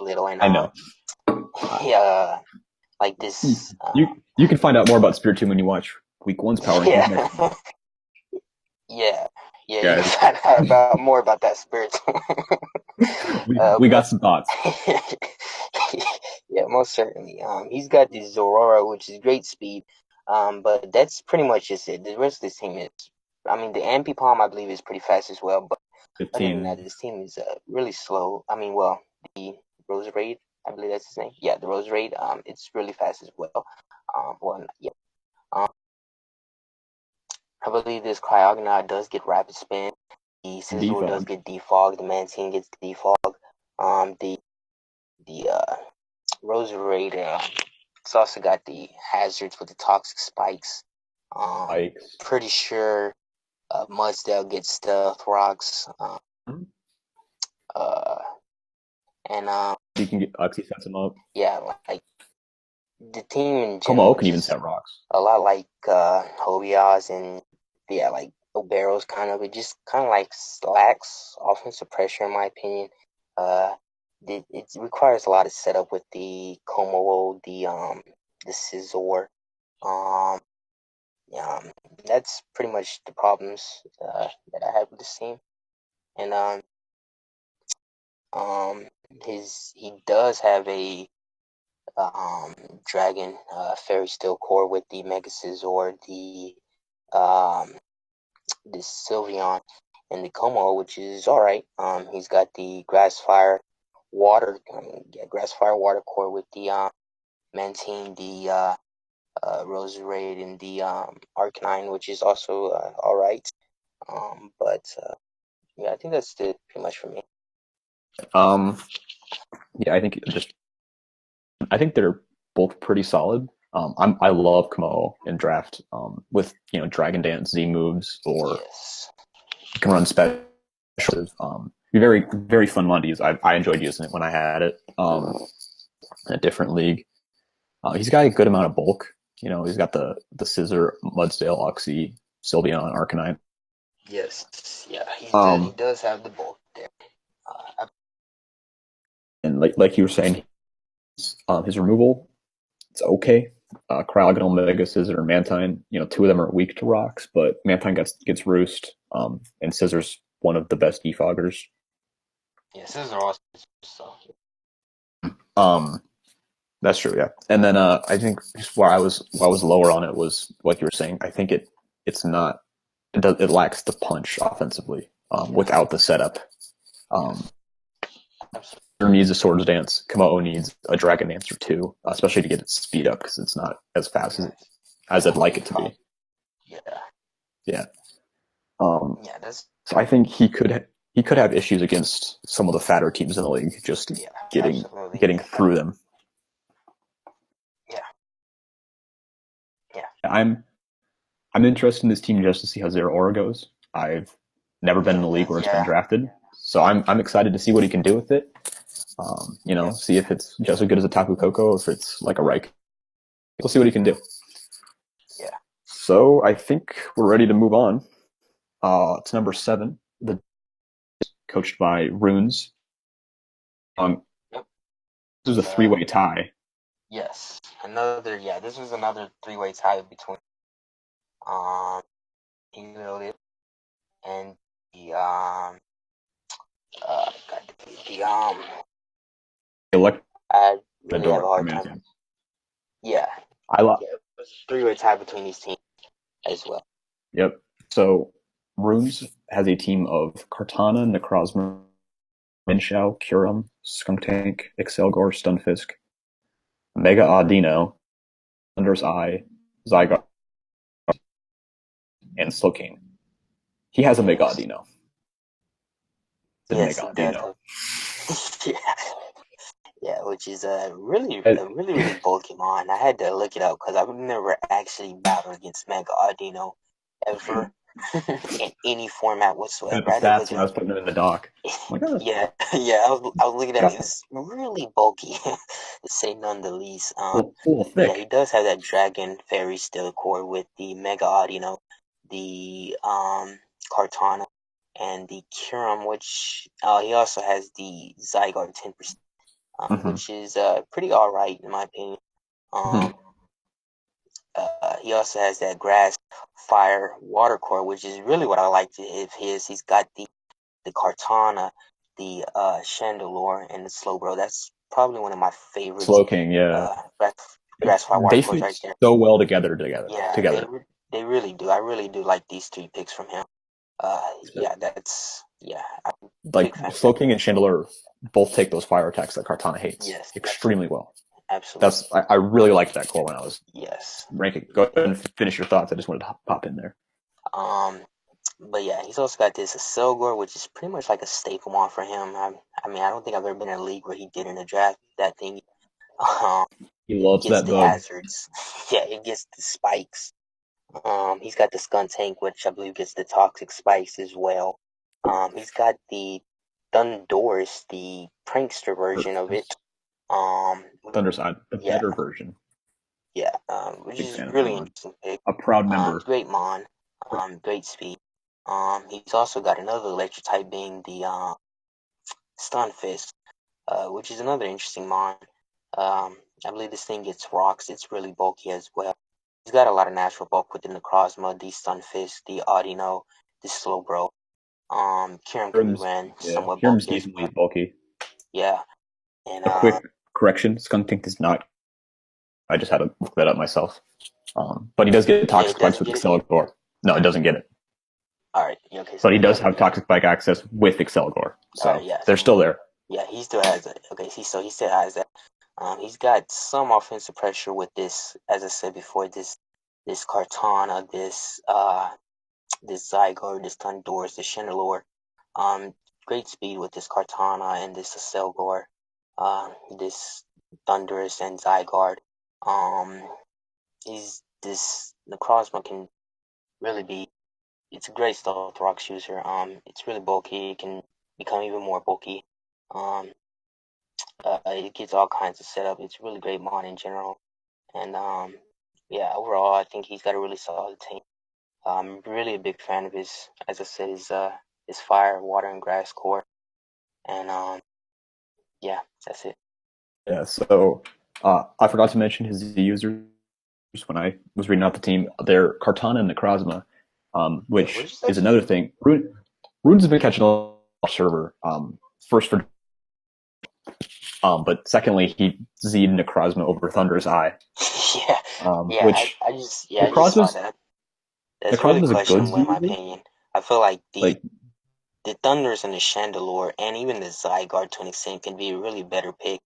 little, and I know. Like this. You can find out more about Spiritomb when you watch Week 1's Power Rankings. Yeah, you can find out more about that Spiritomb. we got some thoughts. Yeah, most certainly. He's got the Zorora, which is great speed. But that's pretty much just it. The rest of this team is, the Ambipom, I believe, is pretty fast as well. But 15. other than that, this team is really slow. The Roserade, I believe that's his name. Yeah, the Roserade. It's really fast as well. I believe this Cryogonal does get Rapid Spin. The Scizor does get Defog. The Mantine gets Defog. The Roserade, it's also got the hazards with the toxic spikes. Pretty sure Mudsdale gets Stealth Rocks. And you can get Uxie sets him up. Yeah, like the team in Como general can even set rocks. A lot like Hobias and like Obaro's kind of. It just kind of like lacks offensive pressure, in my opinion. It requires a lot of setup with the Como, the Scizor. That's pretty much the problems that I have with this team. And he does have a Dragon Fairy Steel Core with the Mega Scizor, the Sylveon, and the Como, which is alright. He's got the Grass Fire Water Core with the Mantine, the Roserade, and the Arcanine, which is also alright. I think that's it pretty much for me. I think they're both pretty solid. I love Kamo in draft with Dragon Dance Z moves, or Yes. you can run special. Very very fun one to use. I enjoyed using it when I had it in a different league. He's got a good amount of bulk. He's got the Scissor, Mudsdale, Oxy, Sylveon, Arcanine. Yes. Yeah, he Um, does have the bulk there. and like you were saying, his removal, it's okay. Cryogonal, Mega Scissor, and Mantine, two of them are weak to rocks, but Mantine gets Roost, and Scissor's one of the best defoggers. Yeah, Scissor also. So. That's true, yeah. And then I think just where I was lower on it was what you were saying. I think it lacks the punch offensively without the setup. Needs a Swords Dance. Kamao needs a Dragon Dance or two, especially to get its speed up because it's not as fast as I'd like it to be. Yeah. Yeah. That's. So I think he could have issues against some of the fatter teams in the league, just getting through them. Yeah. Yeah. I'm interested in this team just to see how Zero Aura goes. I've never been in a league where it's been drafted, so I'm excited to see what he can do with it. See if it's just as good as a Tapu Koko or if it's like a Reich. We'll see what he can do. Yeah. So I think we're ready to move on. It's number 7, coached by Runes. This is a 3-way tie. Yes, this was another 3-way tie between Elite and the I really have a hard time. Yeah. It was a 3-way tie between these teams as well. Yep. So Runes has a team of Kartana, Necrozma, Minshao, Kyurem, Skuntank, Excelgor, Stunfisk, Mega Audino, Thunder's Eye, Zygarde, and Slowking. He has a Mega Audino. Yes, he does. Yeah, which is a really bulky mon. I had to look it up because I've never actually battled against Mega Audino ever in any format whatsoever. The stats when I was putting them in the doc. Yeah, I was looking at it. It's really bulky, to say none the least. Yeah, he does have that Dragon Fairy Steel core with the Mega Audino, the Kartana, and the Kyurem, which he also has the Zygarde 10%. Which is pretty alright in my opinion. He also has that grass, fire, water core, which is really what I like of his. He's got the Kartana, the Chandelure, and the Slowbro. That's probably one of my favorites. Slowking, yeah. Grass, fire, water core right there. So well together. Yeah, they really do. I really do like these 3 picks from him. Like Slowking and Chandelure both take those fire attacks that Kartana hates extremely well. Absolutely. I really liked that core when I was ranking. Go ahead and finish your thoughts. I just wanted to pop in there. But yeah, he's also got this Excelgor, which is pretty much like a staple mon for him. I mean, I don't think I've ever been in a league where he didn't draft that thing. He loves that bug. Hazards. Yeah, it gets the spikes. He's got the Skuntank, which I believe gets the toxic spikes as well. He's got the Thundurus, the prankster version of it. Thunderside, the better version. Yeah, which is really interesting pick. A proud member. Great mon. Great speed. He's also got another electric type being the Stunfisk, which is another interesting mon. I believe this thing gets rocks. It's really bulky as well. He's got a lot of natural bulk within the Necrozma, the Stunfisk, the Audino, the Slowbro. Kyurem can be ran somewhat bulky. Kyurem's decently bulky. Yeah. And a quick correction, Skuntank does not. I just had to look that up myself. But he does get toxic spikes with Excelgor. No, it doesn't get it. Alright, okay. So but he does have toxic spike access with Excelgor. So they're still there. Yeah, he still has it. Okay, so he still has that. He's got some offensive pressure with this, as I said before, this Kartana, this Zygarde, this Thundurus, this Chandelure. Great speed with this Kartana and this Excelgor, this Thundurus and Zygarde. Necrozma can really be. It's a great stealth rocks user. It's really bulky. It can become even more bulky. It gets all kinds of setup. It's a really great mod in general. And yeah, overall, I think he's got a really solid team. I'm really a big fan of his, as I said, his fire, water, and grass core. And yeah, that's it. Yeah. So I forgot to mention his users when I was reading out the team. They're Kartana and Necrozma, which is another thing. Runes have been catching a server. First for but secondly, he Z'd Necrozma over Thunder's Eye. Which I just saw that. That's really questionable in my opinion. I feel like the Thunders and the Chandelure and even the Zygarde to an extent can be a really better pick,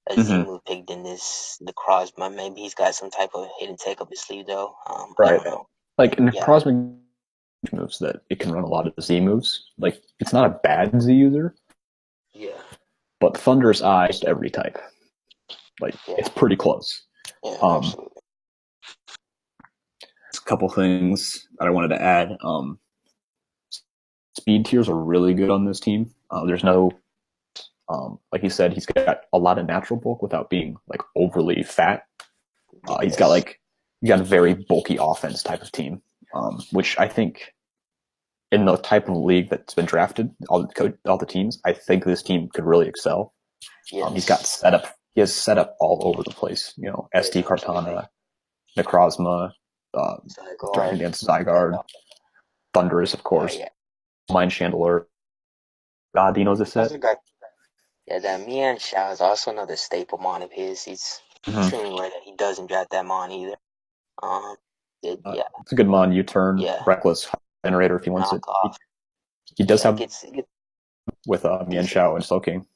a Z-move pick than this Necrozma. Maybe he's got some type of hidden tech up his sleeve though. I don't know. Like Necrozma moves that it can run a lot of the Z moves. Like it's not a bad Z user. Yeah. But Thunder's Eye to every type. Like it's pretty close. Yeah, absolutely. A couple things that I wanted to add. Speed tiers are really good on this team. There's no, like he said, he's got a lot of natural bulk without being like overly fat. He's got a very bulky offense type of team, which I think in the type of league that's been drafted, all the teams, I think this team could really excel. He's got setup. He has setup all over the place. You know, ST Kartana, Necrozma, Dragon Dance Zygarde, Thunderous, of course, Mind Chandler. Dino's a set. Yeah, that Mian Shao is also another staple mon of his. He's extremely rare that he doesn't draft that mon either. It's a good mon. U-turn, reckless generator if he wants it. He does have with Mian Shao and Soaking.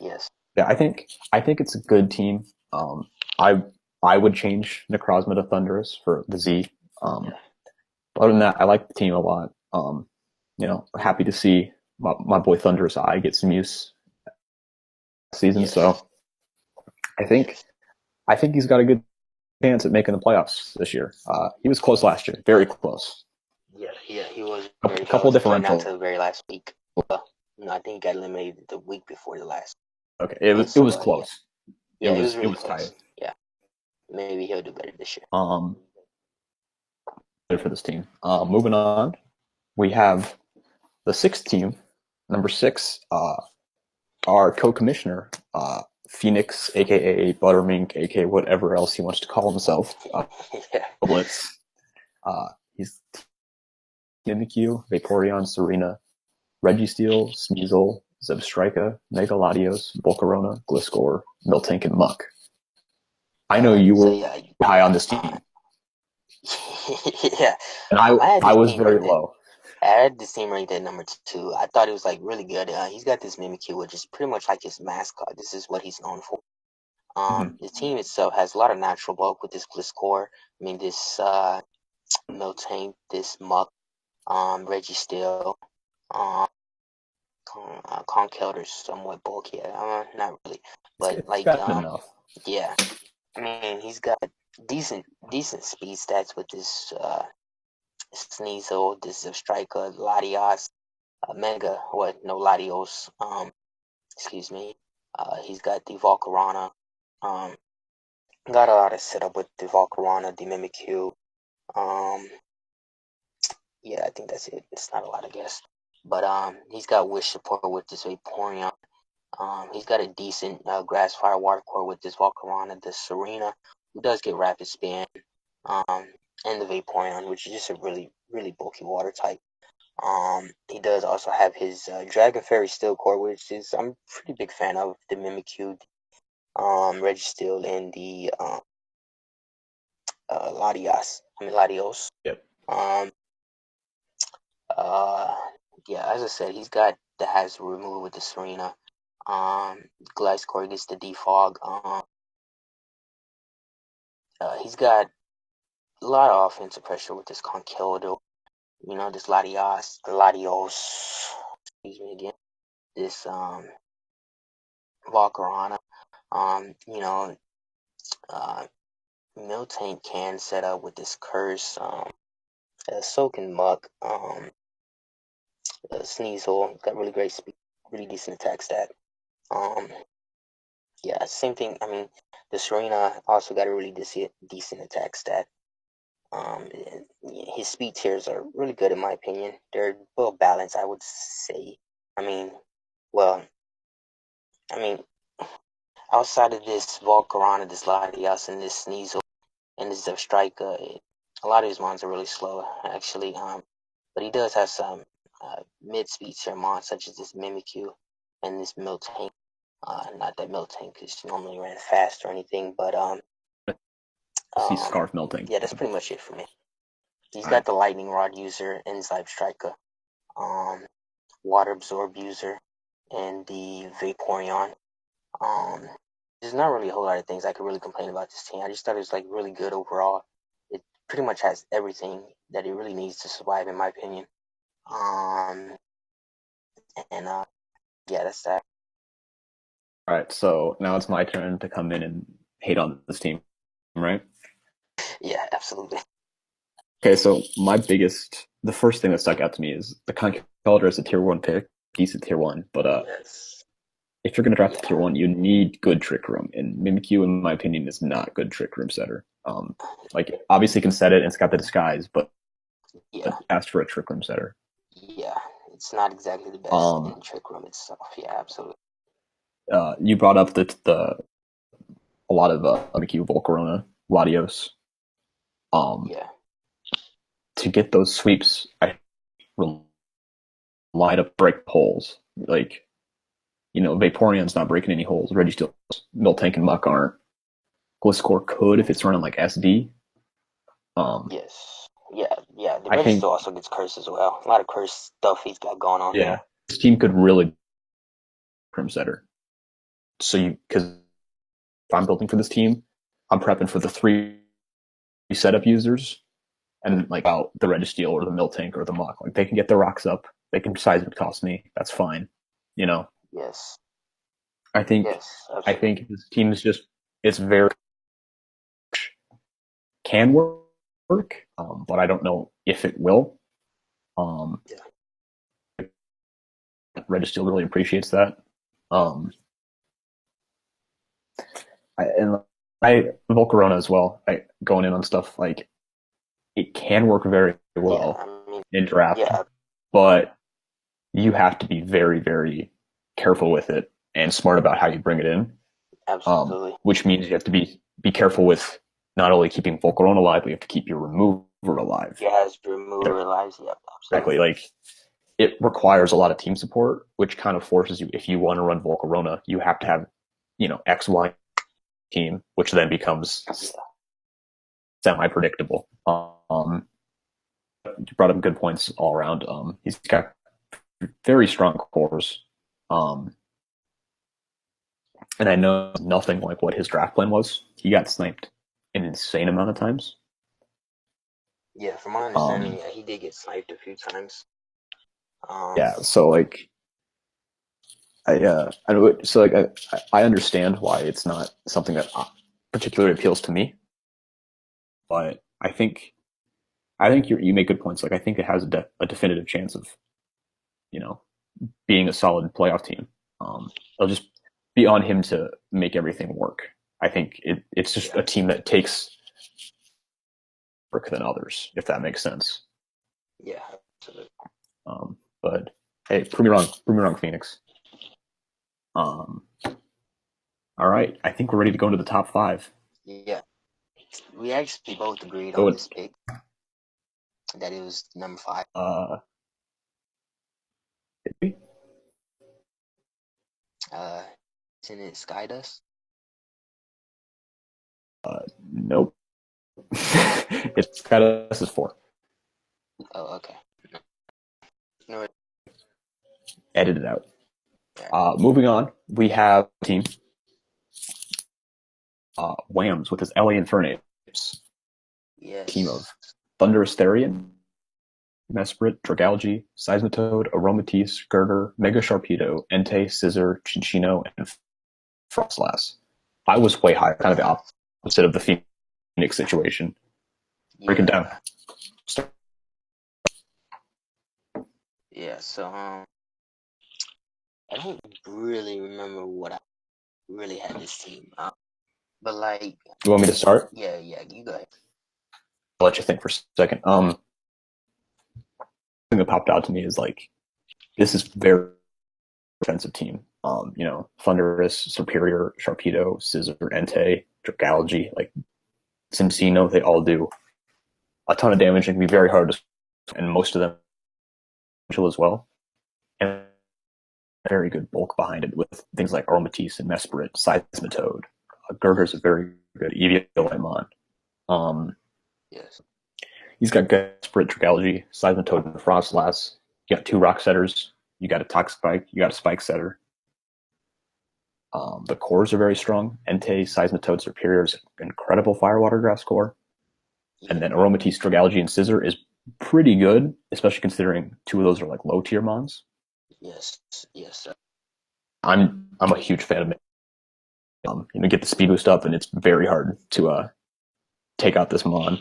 Yes. Yeah, I think it's a good team. I would change Necrozma to Thunderous for the Z. Other than that, I like the team a lot. You know, happy to see my boy Thunderous Eye get some use season. So I think he's got a good chance at making the playoffs this year. He was close last year, very close. Yeah, he was very close. Not to the very last week. I think he got eliminated the week before the last. Okay, it was close. Yeah, it was really close. Tight. Yeah, maybe he'll do better this year. For this team. Moving on, we have the sixth team, number 6. Our co-commissioner, Phoenix, aka Buttermink, aka whatever else he wants to call himself. Blitz. He's Mimikyu, Vaporeon, Serena, Registeel, Sneasel, Zebstrika, Mega Latios, Volcarona, Gliscor, Miltank, and Muck. I know you were high on this team. Yeah. And I was very low. I had this team ranked at number 2. I thought it was like really good. He's got this Mimikyu, which is pretty much like his mascot. This is what he's known for. The team itself has a lot of natural bulk with this Gliscor. I mean, this Miltank, this Muck, Registeel, Conkeldur's somewhat bulky. Not really, but yeah. I mean, he's got decent speed stats with this Sneasel, this Zebstrika, Latios, Latios. Excuse me. He's got the Volcarona. Got a lot of setup with the Volcarona, the Mimikyu. Yeah, I think that's it. It's not a lot, I guess. But he's got wish support with this Vaporeon. He's got a decent grass fire water core with this Volcarona, the Serena, who does get rapid spin, and the Vaporeon, which is just a really, really bulky water type. He does also have his Dragon Fairy Steel core, which is I'm a pretty big fan of the Mimikyu, Registeel, and the Latios. Yep. Yeah, as I said, he's got the has removed with the Serena. Gliscor gets the defog. He's got a lot of offensive pressure with this Conkeldurr. You know, this Latios, excuse me again. This Volcarona. You know, Miltank can set up with this curse, Soaking Muck, Sneasel, got really great speed, really decent attack stat. Yeah, same thing. I mean, the Serena also got a really decent attack stat. His speed tiers are really good in my opinion. They're well balanced, I would say. I mean, well, I mean, outside of this Volcarona, this Latias, and this Sneasel, and this Zebstrika, a lot of his mons are really slow, actually. But he does have some mid-speed tier mons, such as this Mimikyu and this Miltank. Not that Miltank is normally ran fast or anything, but See Scarf Miltank. yeah, that's pretty much it for me. He's got the Lightning Rod user, Enzyme Striker, Water Absorb user, and the Vaporeon. There's not really a whole lot of things I could really complain about this team. I just thought it was like really good overall. It pretty much has everything that it really needs to survive, in my opinion. Yeah, that's that. All right, so now it's my turn to come in and hate on this team, right? Yeah, absolutely. Okay, so the first thing that stuck out to me is the Conkeldurr is a tier 1 pick, decent tier 1, but yes. If you're going to draft a tier 1, you need good Trick Room, and Mimikyu, in my opinion, is not good Trick Room setter. Like, obviously can set it, and it's got the disguise, but asked for a Trick Room setter. Yeah, it's not exactly the best in Trick Room itself. Yeah, absolutely. You brought up a lot of Mimikyu, Volcarona, Latios. Yeah. To get those sweeps, I relied to break holes. Like, Vaporeon's not breaking any holes. Registeel, Miltank, and Muck aren't. Gliscor could if it's running like SD. Yes. Yeah. The Registeel also gets cursed as well. A lot of cursed stuff he's got going on. Yeah. This team could really Crim setter. So because if I'm building for this team, I'm prepping for the 3 setup users and like out the Registeel or the Miltank or the Muck. Like they can get their rocks up. They can seismic toss me. That's fine. Yes. I think this team is it's very can work, but I don't know if it will. Registeel really appreciates that. Volcarona as well. Going in on stuff like it can work very well in draft, but you have to be very, very careful with it and smart about how you bring it in. Absolutely. Which means you have to be careful with not only keeping Volcarona alive, but you have to keep your remover alive. Yes, remover alive. Yeah, exactly. Like it requires a lot of team support, which kind of forces you. If you want to run Volcarona, you have to have X, Y team, which then becomes semi-predictable. You brought up good points all around. He's got very strong cores. And I know nothing like what his draft plan was. He got sniped an insane amount of times. Yeah, from my understanding, he did get sniped a few times. Yeah, so like, I understand why it's not something that particularly appeals to me, but I think you make good points. Like I think it has a definitive chance of, being a solid playoff team. It'll just be on him to make everything work. I think it's just a team that takes work than others, if that makes sense. Yeah, absolutely. But hey, prove me wrong, Phoenix. All right, I think we're ready to go into the top 5. Yeah, we actually both agreed on this pick that it was number 5. Did we? Isn't it Skydust? Nope. It's Skydust is 4. Oh, okay. No. Edit it out. Moving on, we have a team. Wamz with his LA Infernape. Yes. Team of Thunderous Therian, Mesprit, Dragalge, Seismitoad, Aromatisse, Girder, Mega Sharpedo, Entei, Scissor, Chinchino, and Frostlass. I was way higher, kind of the opposite of the unique situation. Break it down. Yeah, so I don't really remember what I really had this team. But like, you want me to start? Yeah, you go ahead. I'll let you think for a second. Thing that popped out to me is like, this is very defensive team. Thunderous, Superior, Sharpedo, Scissor, Entei, Dragalge, like Cincino, they all do a ton of damage and can be very hard to, and most of them as well. And very good bulk behind it with things like Aromatisse and Mesprit, Seismitoad. Gurgur's a very good EVO Yes. He's got Mesprit, Dragalge, Seismitoad, and Frostlass. You got 2 Rock Setters. You got a Toxic Spike. You got a Spike Setter. The cores are very strong. Entei, Seismitoad, Superior is incredible Firewater Grass core. And then Aromatisse, Dragalge, and Scissor is pretty good, especially considering 2 of those are like low tier mons. Yes. I'm a huge fan of it. Get the speed boost up, and it's very hard to take out this mon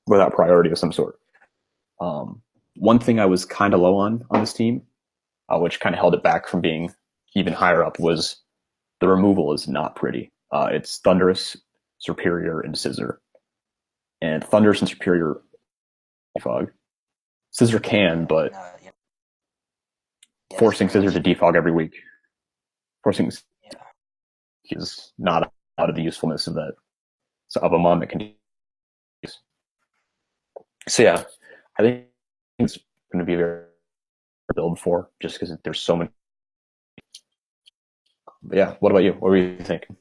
without priority of some sort. One thing I was kind of low on this team, which kind of held it back from being even higher up, was the removal is not pretty. It's Thunderous, Superior, and Scissor. And Thunderous and Superior defog. Scissor can, but forcing Scissor to defog every week. Forcing is not out of the usefulness of that. So of a mon that can use. So yeah, I think it's going to be very build for just because there's so many. But yeah, what about you? What were you thinking?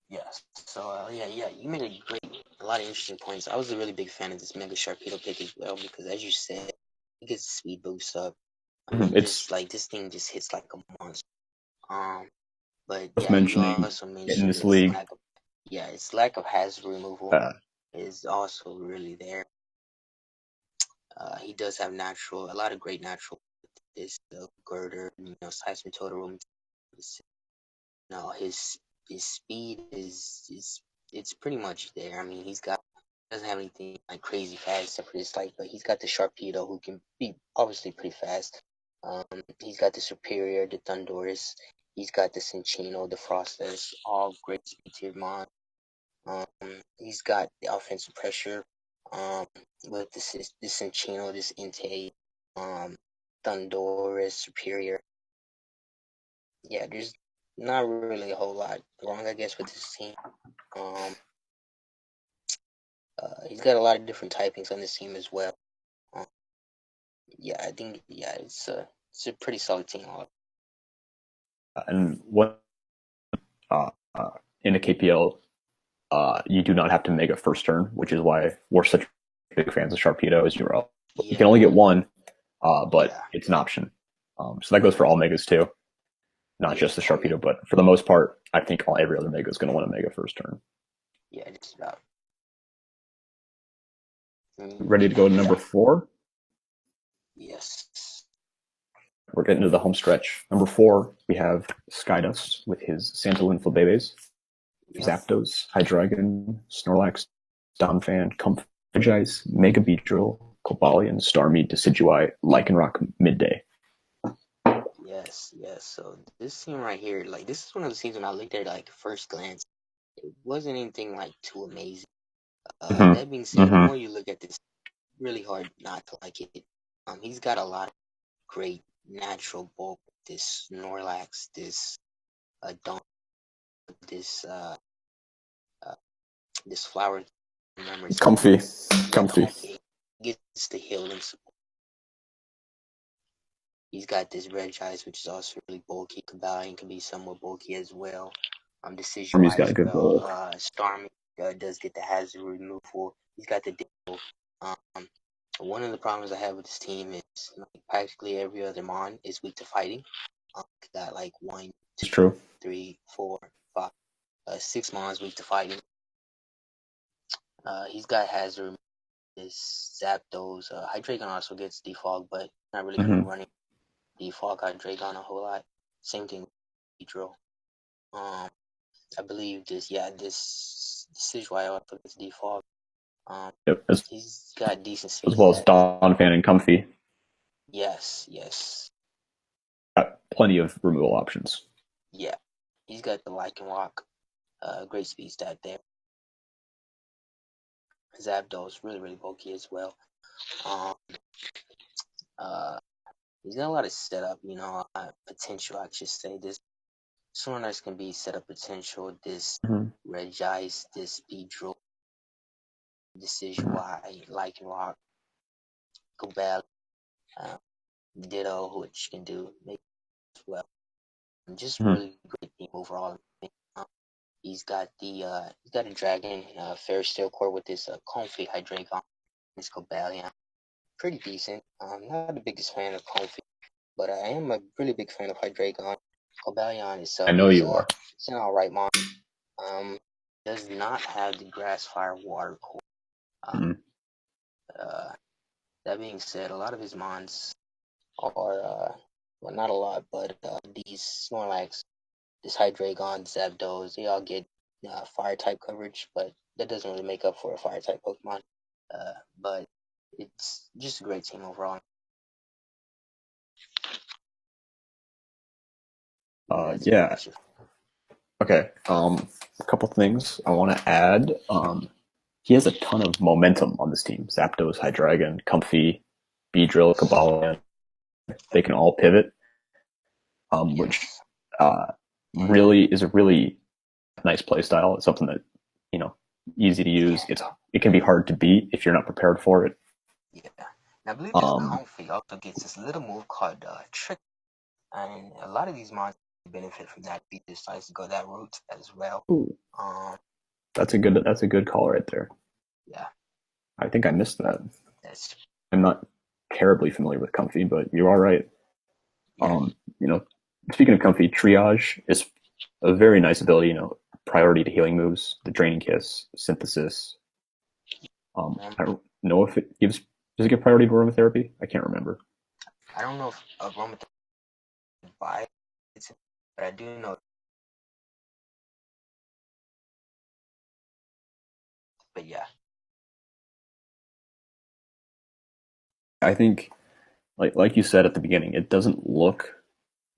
Yes. So you made a lot of interesting points. I was a really big fan of this Mega Sharpedo pick as well because, as you said, it gets speed boost up. I mean, it's like this thing just hits like a monster. But yeah, you also mentioned in this league, its lack of hazard removal is also really there. He does have a lot of great natural. This girder, Seismitoad, his speed is it's pretty much there. I mean, doesn't have anything like crazy fast except for this but he's got the Sharpedo who can be obviously pretty fast. He's got the Superior, the Thunderous. He's got the Cinccino, the Frostless, all great speed tier mon. He's got the offensive pressure. With this Cinccino, this Entei, Thunderous, Superior. Yeah, there's not really a whole lot wrong, I guess, with this team. He's got a lot of different typings on this team as well. I think it's a pretty solid team. And what in a KPL, you do not have to make a first turn, which is why we're such big fans of Sharpedo. As you can only get one, but it's an option. So that goes for all megas too, not just the Sharpedo. But for the most part, I think every other mega is going to want to mega first turn. Yeah, just about. Ready to go to number 4? Yes. We're getting to the home stretch. Number 4, we have Skydust with his Santa Bebes, Zapdos, Hydreigon, Snorlax, Donphan, Comfort, Mega Beedrill, Cobalion, Starmie, Decidueye, Lycanroc, Midday. Yes. So this team right here, this is one of the teams when I looked at it first glance, it wasn't anything too amazing. That being said, the more you look at this, really hard not to like it. He's got a lot of great natural bulk. This Snorlax, this Don, this this flower. Remember, comfy. Gets the healing support. He's got this Regice, which is also really bulky. Cobalion can be somewhat bulky as well. Decidueye Starmie's got a good bulk. Starmie does get the hazard removal. He's got the deal. One of the problems I have with this team is practically every other mon is weak to fighting. Got 1, 2, 3, 4, 5, 6 mons weak to fighting. He's got hazard. This Zapdos. Hydreigon also gets defog, but not really gonna be running defog Hydreigon a whole lot. Same thing with Beedrill. I believe this Sidgewire for this default. Yep, he's got decent speed. As well as Donphan and Comfy. Yes. Got plenty of removal options. Yeah, he's got the Lycan Rock. Great speed stat there. Zapdos really bulky as well. He's got a lot of setup, potential. I should say this Snorlax can be setup potential. This Regice, this Beedrill, this Sidgewire, Lycan Rock, Cobell, Ditto, which can do maybe as well. Just really great team overall. He's got a Dragon, Ferris Steel Core with this Comfy Hydreigon, this Cobalion. Pretty decent. I'm not the biggest fan of Comfy, but I am a really big fan of Hydreigon. Cobalion itself. I know you are. It's an alright mon. Does not have the Grass, Fire, Water core. That being said, a lot of his mons are well, not a lot, but these Snorlax, this Hydreigon, Zapdos, they all get fire type coverage, but that doesn't really make up for a fire type Pokemon. But it's just a great team overall. Yeah. Okay. A couple things I want to add. He has a ton of momentum on this team. Zapdos, Hydreigon, Comfy, Beedrill, Cobalion. They can all pivot, which really is a really nice play style. It's something that, easy to use. It can be hard to beat if you're not prepared for it. Yeah. And I believe this Comfy also gets this little move called Trick. And a lot of these monsters benefit from that. He decides to go that route as well. That's a good call right there. Yeah. I think I missed that. I'm not terribly familiar with Comfy, but you are right. Yeah. Speaking of Comfy, Triage is a very nice ability, priority to healing moves, the Draining Kiss, Synthesis. I don't know if it gives, does it give priority to aromatherapy? I can't remember. I don't know if aromatherapy buy it, but I do know. But yeah. I think, like you said at the beginning, it doesn't look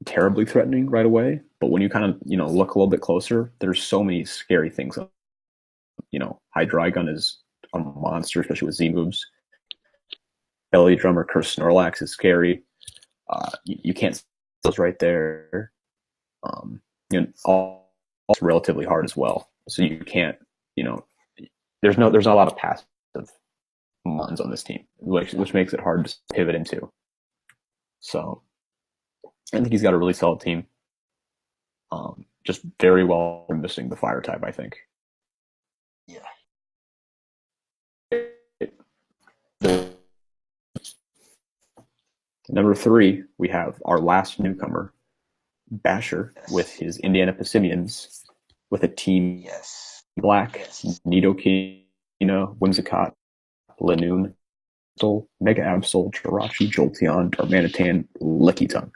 terribly threatening right away, but when you kind of look a little bit closer, there's so many scary things. Hydreigon is a monster, especially with Z moves. Belly Drum or Curse Snorlax is scary. You can't see those right there. All relatively hard as well, so you can't. There's not a lot of passive mons on this team, which makes it hard to pivot into. So I think he's got a really solid team. Just very well missing the fire type, I think. Yeah. Number 3, we have our last newcomer, Basher, with his Indiana Pessimians, with a team Black, Nidoking, Whimsicott, Lanoon, Mega Absol, Jirachi, Jolteon, Darmanitan, Lickitung.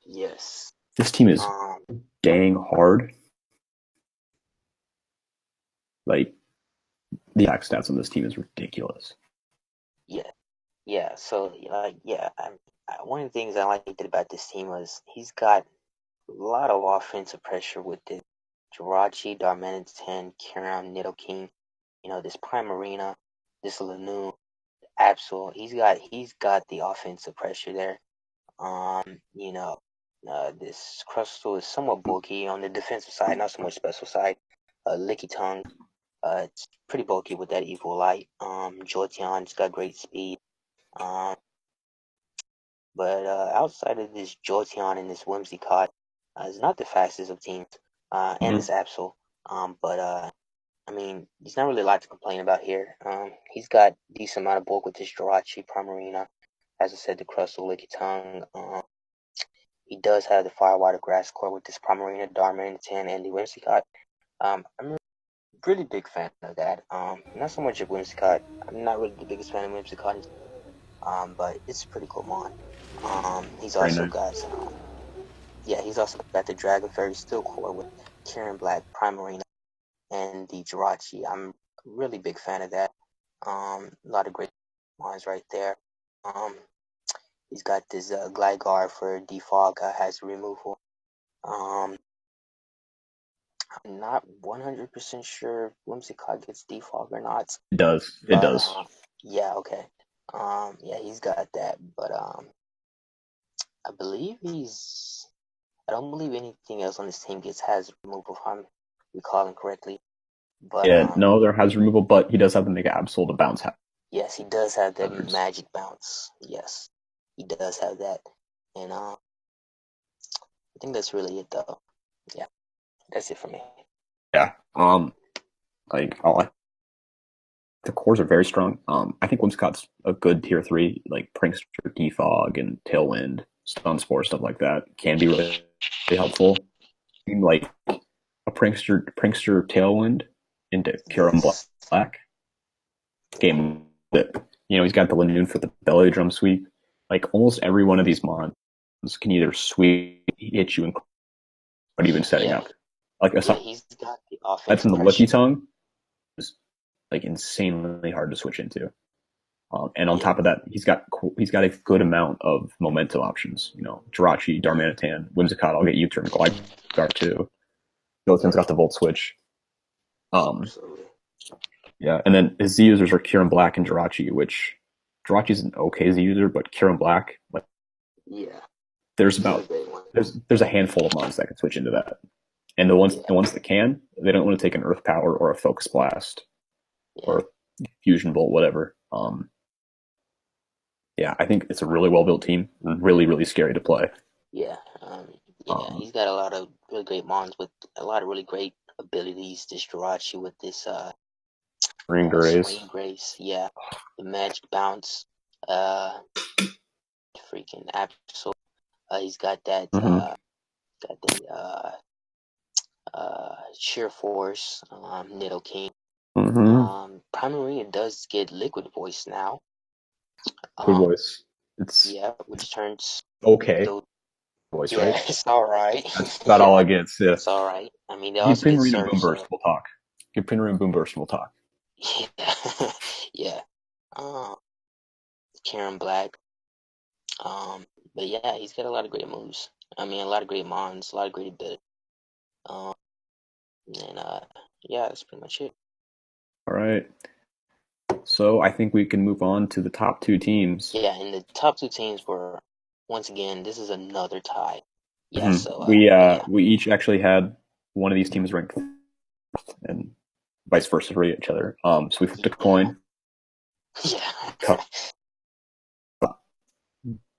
Yes. This team is dang hard. Like, the attack stats on this team is ridiculous. Yeah. So, one of the things I liked about this team was he's got a lot of offensive pressure with it. Jirachi, Darmanitan, Kyurem, Nidoking, this Primarina, this Lanoon, Absol. He's got the offensive pressure there. This Crustle is somewhat bulky on the defensive side, not so much special side. Lickitung, it's pretty bulky with that Evil Light. Jolteon's got great speed. But outside of this Jolteon and this Whimsicott, is not the fastest of teams. And this Absol. But he's not really a lot to complain about here. He's got decent amount of bulk with this Jirachi, Primarina. As I said, the Crustle, Lickitung. He does have the Firewater Grass Core with this Primarina, Darmanitan, and the Whimsicott. I'm a really big fan of that. Not so much of Whimsicott. I'm not really the biggest fan of Yeah, he's also got the Dragon Fairy Steel Core with Karen Black, Primarina, and the Jirachi. I'm a really big fan of that. A lot of great lines right there. He's got this Gligar for Defog, has removal. I'm not 100% sure if Whimsicott gets Defog or not. It does. It does. Yeah, okay. Yeah, he's got that, but I don't believe anything else on this team has removal, if I'm recalling correctly. But yeah, no, there has removal, but he does have the Mega Absol to bounce. Yes, he does have the magic bounce. Yes, he does have that, and I think that's really it, though. Yeah, that's it for me. Yeah, like the cores are very strong. I think Whimsicott's a good tier 3, like Prankster, Defog, and Tailwind, Stun Spore, stuff like that can be really helpful. Like a Prankster Tailwind into Kyurem Black game that he's got the Lanoon for the belly drum sweep. Like almost every one of these mons can either sweep, hit you, or even setting up. Like he's got the offense. That's in the Lucky Tongue. Is like insanely hard to switch into. And on top of that, he's got a good amount of momentum options. Jirachi, Darmanitan, Whimsicott. I'll get U-turn, Gligar too. Goten's got the Volt Switch. Yeah, and then his Z users are Kyurem Black and Jirachi, which Jirachi's an okay Z user, but Kyurem Black, like, there's a handful of mons that can switch into that, and the ones that can, they don't want to take an Earth Power or a Focus Blast or Fusion Bolt, whatever. Yeah, I think it's a really well built team, really really scary to play. Yeah, he's got a lot of really great mons with a lot of really great abilities. This Jirachi with this Ring Grace, yeah, the Magic Bounce, freaking Absol. He's got that, Sheer Force, Nidoking. Primarina does get Liquid Voice now. Liquid Voice. Which turns okay. Voice, right? It's all right. That's about all I get. Yeah. It's all right. I mean, they give also get Primarina Boom Burst. We'll talk. Give Primarina Boom Burst. We'll talk. Yeah. Karen Black. But yeah, he's got a lot of great moves. I mean, a lot of great mons, a lot of great ability. Yeah, that's pretty much it. All right. So I think we can move on to the top 2 teams. Yeah, and the top 2 teams were, once again, this is another tie. Yeah, so we each actually had one of these teams ranked, and vice versa for each other. So we flipped a coin. Yeah.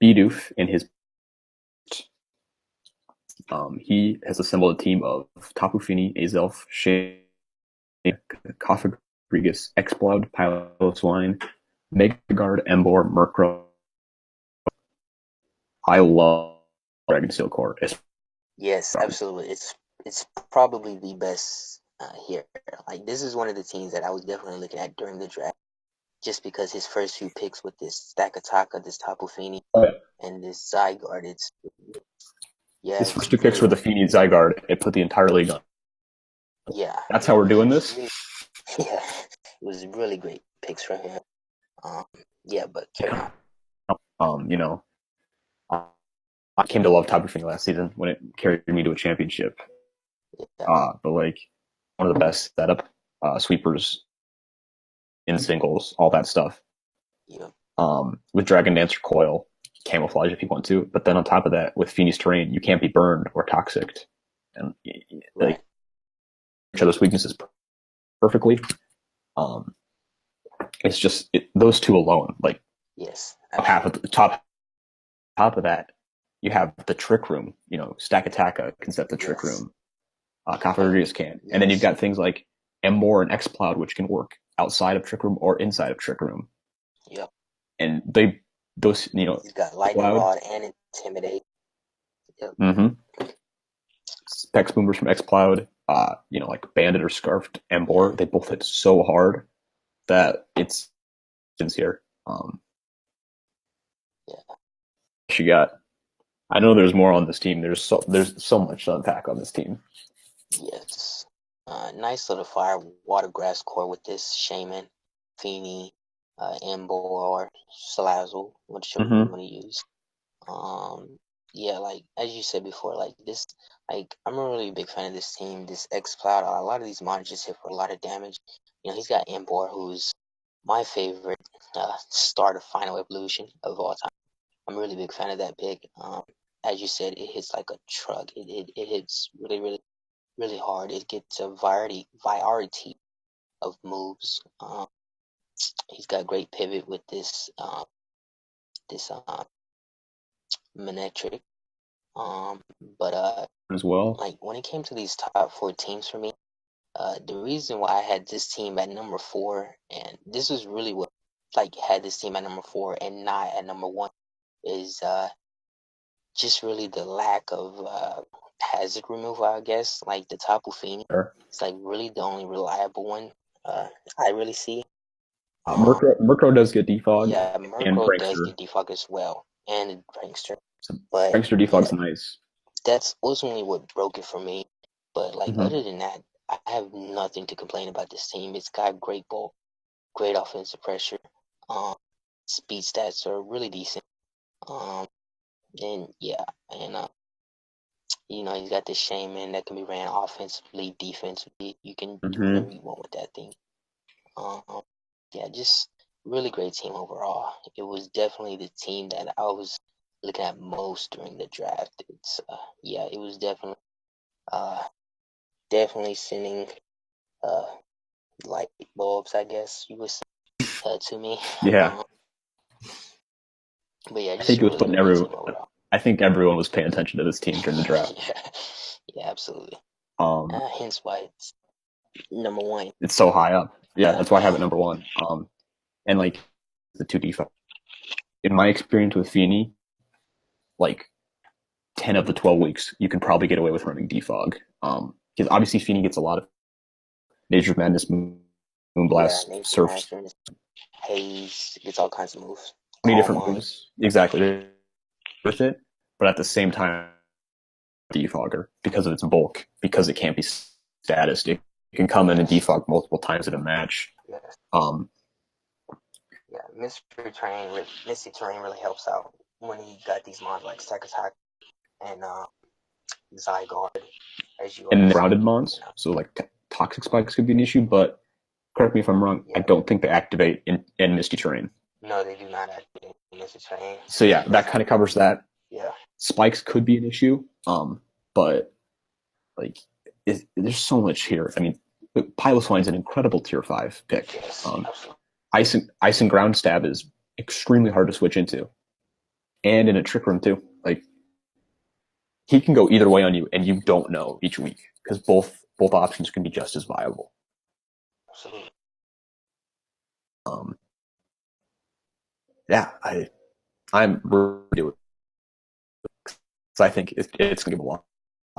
Bidoof in his he has assembled a team of Tapu Fini, Azelf, Shane, Kofagrigus, Exploud, Piloswine, Megagard, Embor, Murkrow. I love Dragon Steel Core. Yes, absolutely. It's probably the best here. Like, this is one of the teams that I was definitely looking at during the draft, just because his first few picks with this Stakataka, this Tapu Fini, and this Zygarde, his first 2 picks were the Fini Zygarde. It put the entire league on. Yeah. That's how we're doing this? Yeah. It was really great picks from him. But carry on. I came to love Tapu Fini last season when it carried me to a championship. But like one of the best setup sweepers in singles, all that stuff. Yeah. With Dragon Dancer Coil, camouflage if you want to, but then on top of that, with Fini's terrain, you can't be burned or toxic, and like each other's weaknesses perfectly. It's just those 2 alone, like half of the top of that, you have the Trick Room. Stakataka can set the Trick Room. Kofagrigus can, and then you've got things like Embor and Xcloud, which can work outside of Trick Room or inside of Trick Room. Yep. And he's got Lightning Rod and Intimidate. Yep. Specs Boomers from Xcloud, like Bandit or Scarfed Embor, they both hit so hard that it's here. You got I know there's more on this team. There's so much to unpack on this team. Yes. Nice little fire water grass core with this Shaman, Feeny, Embo, or Salazzle, whichever you want to use. Yeah, like as you said before, like this, like I'm a really big fan of this team. This X Cloud, a lot of these monsters hit for a lot of damage. You know, he's got Embor, who's my favorite starter final evolution of all time. I'm a really big fan of that pick. As you said, it hits like a truck. It hits really hard. It gets a variety of moves. He's got great pivot with this Manectric. But as well. like when it came to these top 4 teams for me, the reason why I had this team at number 4, and this was really what like had this team at number 4 and not at number 1, is just really the lack of hazard removal, I guess. Like the Tapu Fini, it's like really the only reliable one I really see. Murkrow does get defog. Yeah, Murkrow does get defog as well, and Prankster. But Prankster defog's nice. That's ultimately what broke it for me. But like other than that, I have nothing to complain about this team. It's got great bulk, great offensive pressure. Speed stats are really decent. And yeah, and you know, he's got this Shaman that can be ran offensively, defensively. You can do whatever you want with that thing. Yeah, just really great team overall. It was definitely the team that I was looking at most during the draft. It's yeah, it was definitely sending light bulbs, I guess you would say, to me. Yeah. But yeah, I think it was putting everyone. I think everyone was paying attention to this team during the draft. Yeah, absolutely. Hence why it's number 1. It's so high up. Yeah, that's why I have it number 1. And like the 2 defense. In my experience with Feeny, like 10 of the 12 weeks, you can probably get away with running defog. Because obviously Feeny gets a lot of Nature Madness, Moonblast, Surf, Haze, gets all kinds of moves. Many different moves. Exactly. With it, but at the same time, defogger because of its bulk, because it can't be status. It can come in and defog multiple times in a match. Yes. Yeah, Misty Terrain really helps out when you got these mons like Stack Attack and Zygarde. And grounded mons, so like Toxic Spikes could be an issue, but correct me if I'm wrong, I don't think they activate in Misty Terrain. No, they do not activate in Misty Terrain. So yeah, that kind of covers that. Yeah. Spikes could be an issue, but like there's so much here. I mean, Piloswine's an incredible tier 5 pick. Yes, Ice and Ground Stab is extremely hard to switch into, and in a Trick Room too. Like he can go either way on you, and you don't know each week because both options can be just as viable. Absolutely. Yeah, I'm really. So I think it's gonna give a lot.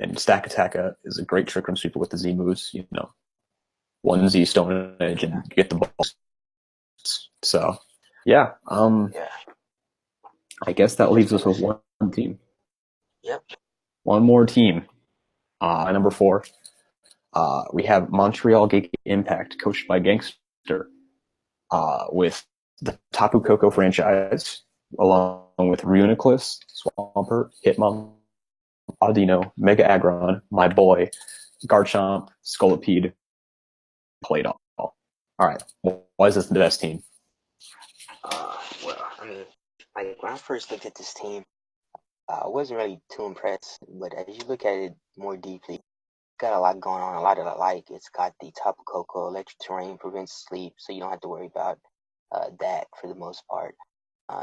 And Stack Attack is a great Trick Room sweeper with the Z moves. You know, 1 Z Stone Edge and get the balls. So yeah, I guess that leaves us with 1 team. Yep. 1 more team. Number 4. We have Montreal Gate Impact, coached by Gangster, with the Tapu Koko franchise, along with Reuniclus, Swampert, Hitmon, Audino, Mega Aggron, my boy, Garchomp, Scolipede, played all. All right, why is this the best team? Well, I mean, like when I first looked at this team, I wasn't really too impressed. But as you look at it more deeply, it's got a lot going on, a lot that I like. It's got the Tapu Koko, Electric Terrain, prevents sleep, so you don't have to worry about that for the most part.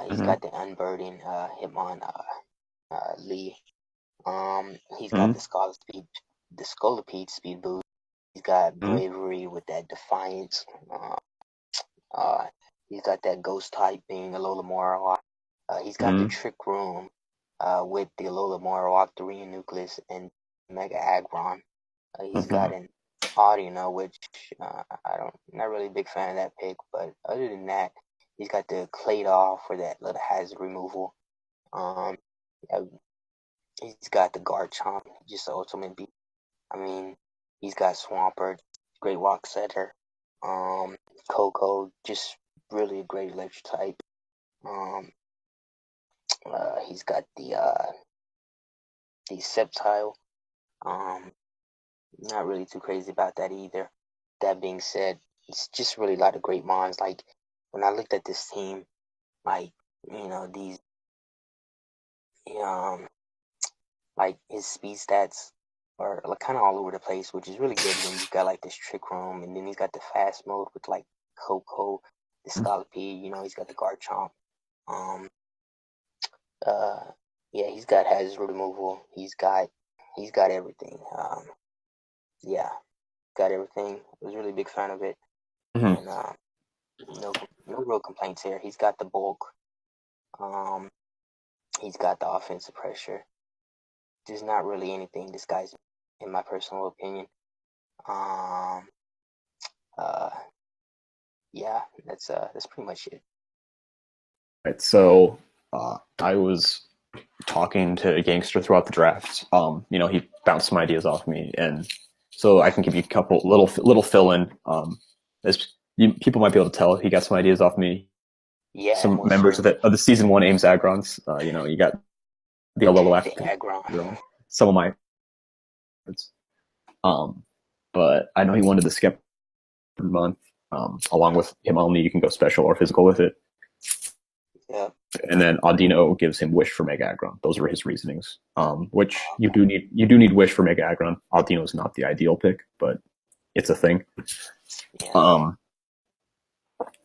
He's got the Unburden, Hitmon, Lee. He's got the Scolipede speed boost. He's got Bravery with that Defiance. He's got that Ghost type being Alola Morowak. He's got the Trick Room with the Alola Morowak, the Reuniclus, and Mega Aggron. He's got an Audino, which not really a big fan of that pick, but other than that, he's got the Claydol for that little hazard removal. He's got the Garchomp, just the ultimate beat. I mean, he's got Swampert, great walk setter. Coco, just really a great electric type. He's got the Sceptile. Not really too crazy about that either. That being said, it's just really a lot of great mons. Like when I looked at this team, like these um like his speed stats are like kind of all over the place, which is really good when you've got like this Trick Room, and then he's got the fast mode with like Coco, the Scolipede. He's got the Garchomp. Um, uh, yeah, he's got hazard removal. He's got everything. Yeah, got everything. I was really a big fan of it, and no real complaints here. He's got the bulk. He's got the offensive pressure. There's not really anything this guy's, in my personal opinion. Yeah, that's pretty much it. Right, so I was talking to a gangster throughout the draft. He bounced some ideas off me, and so I can give you a couple little fill in. People might be able to tell he got some ideas off me. Yeah, some members of the season 1 Ames Agrons. You got the Alolan Agron. Some of my but I know he wanted the skip month. Along with him only, you can go special or physical with it. Yeah. And then Audino gives him Wish for Mega Aggron. Those were his reasonings. Which you do need Wish for Mega Aggron. Audino is not the ideal pick, but it's a thing. Yeah.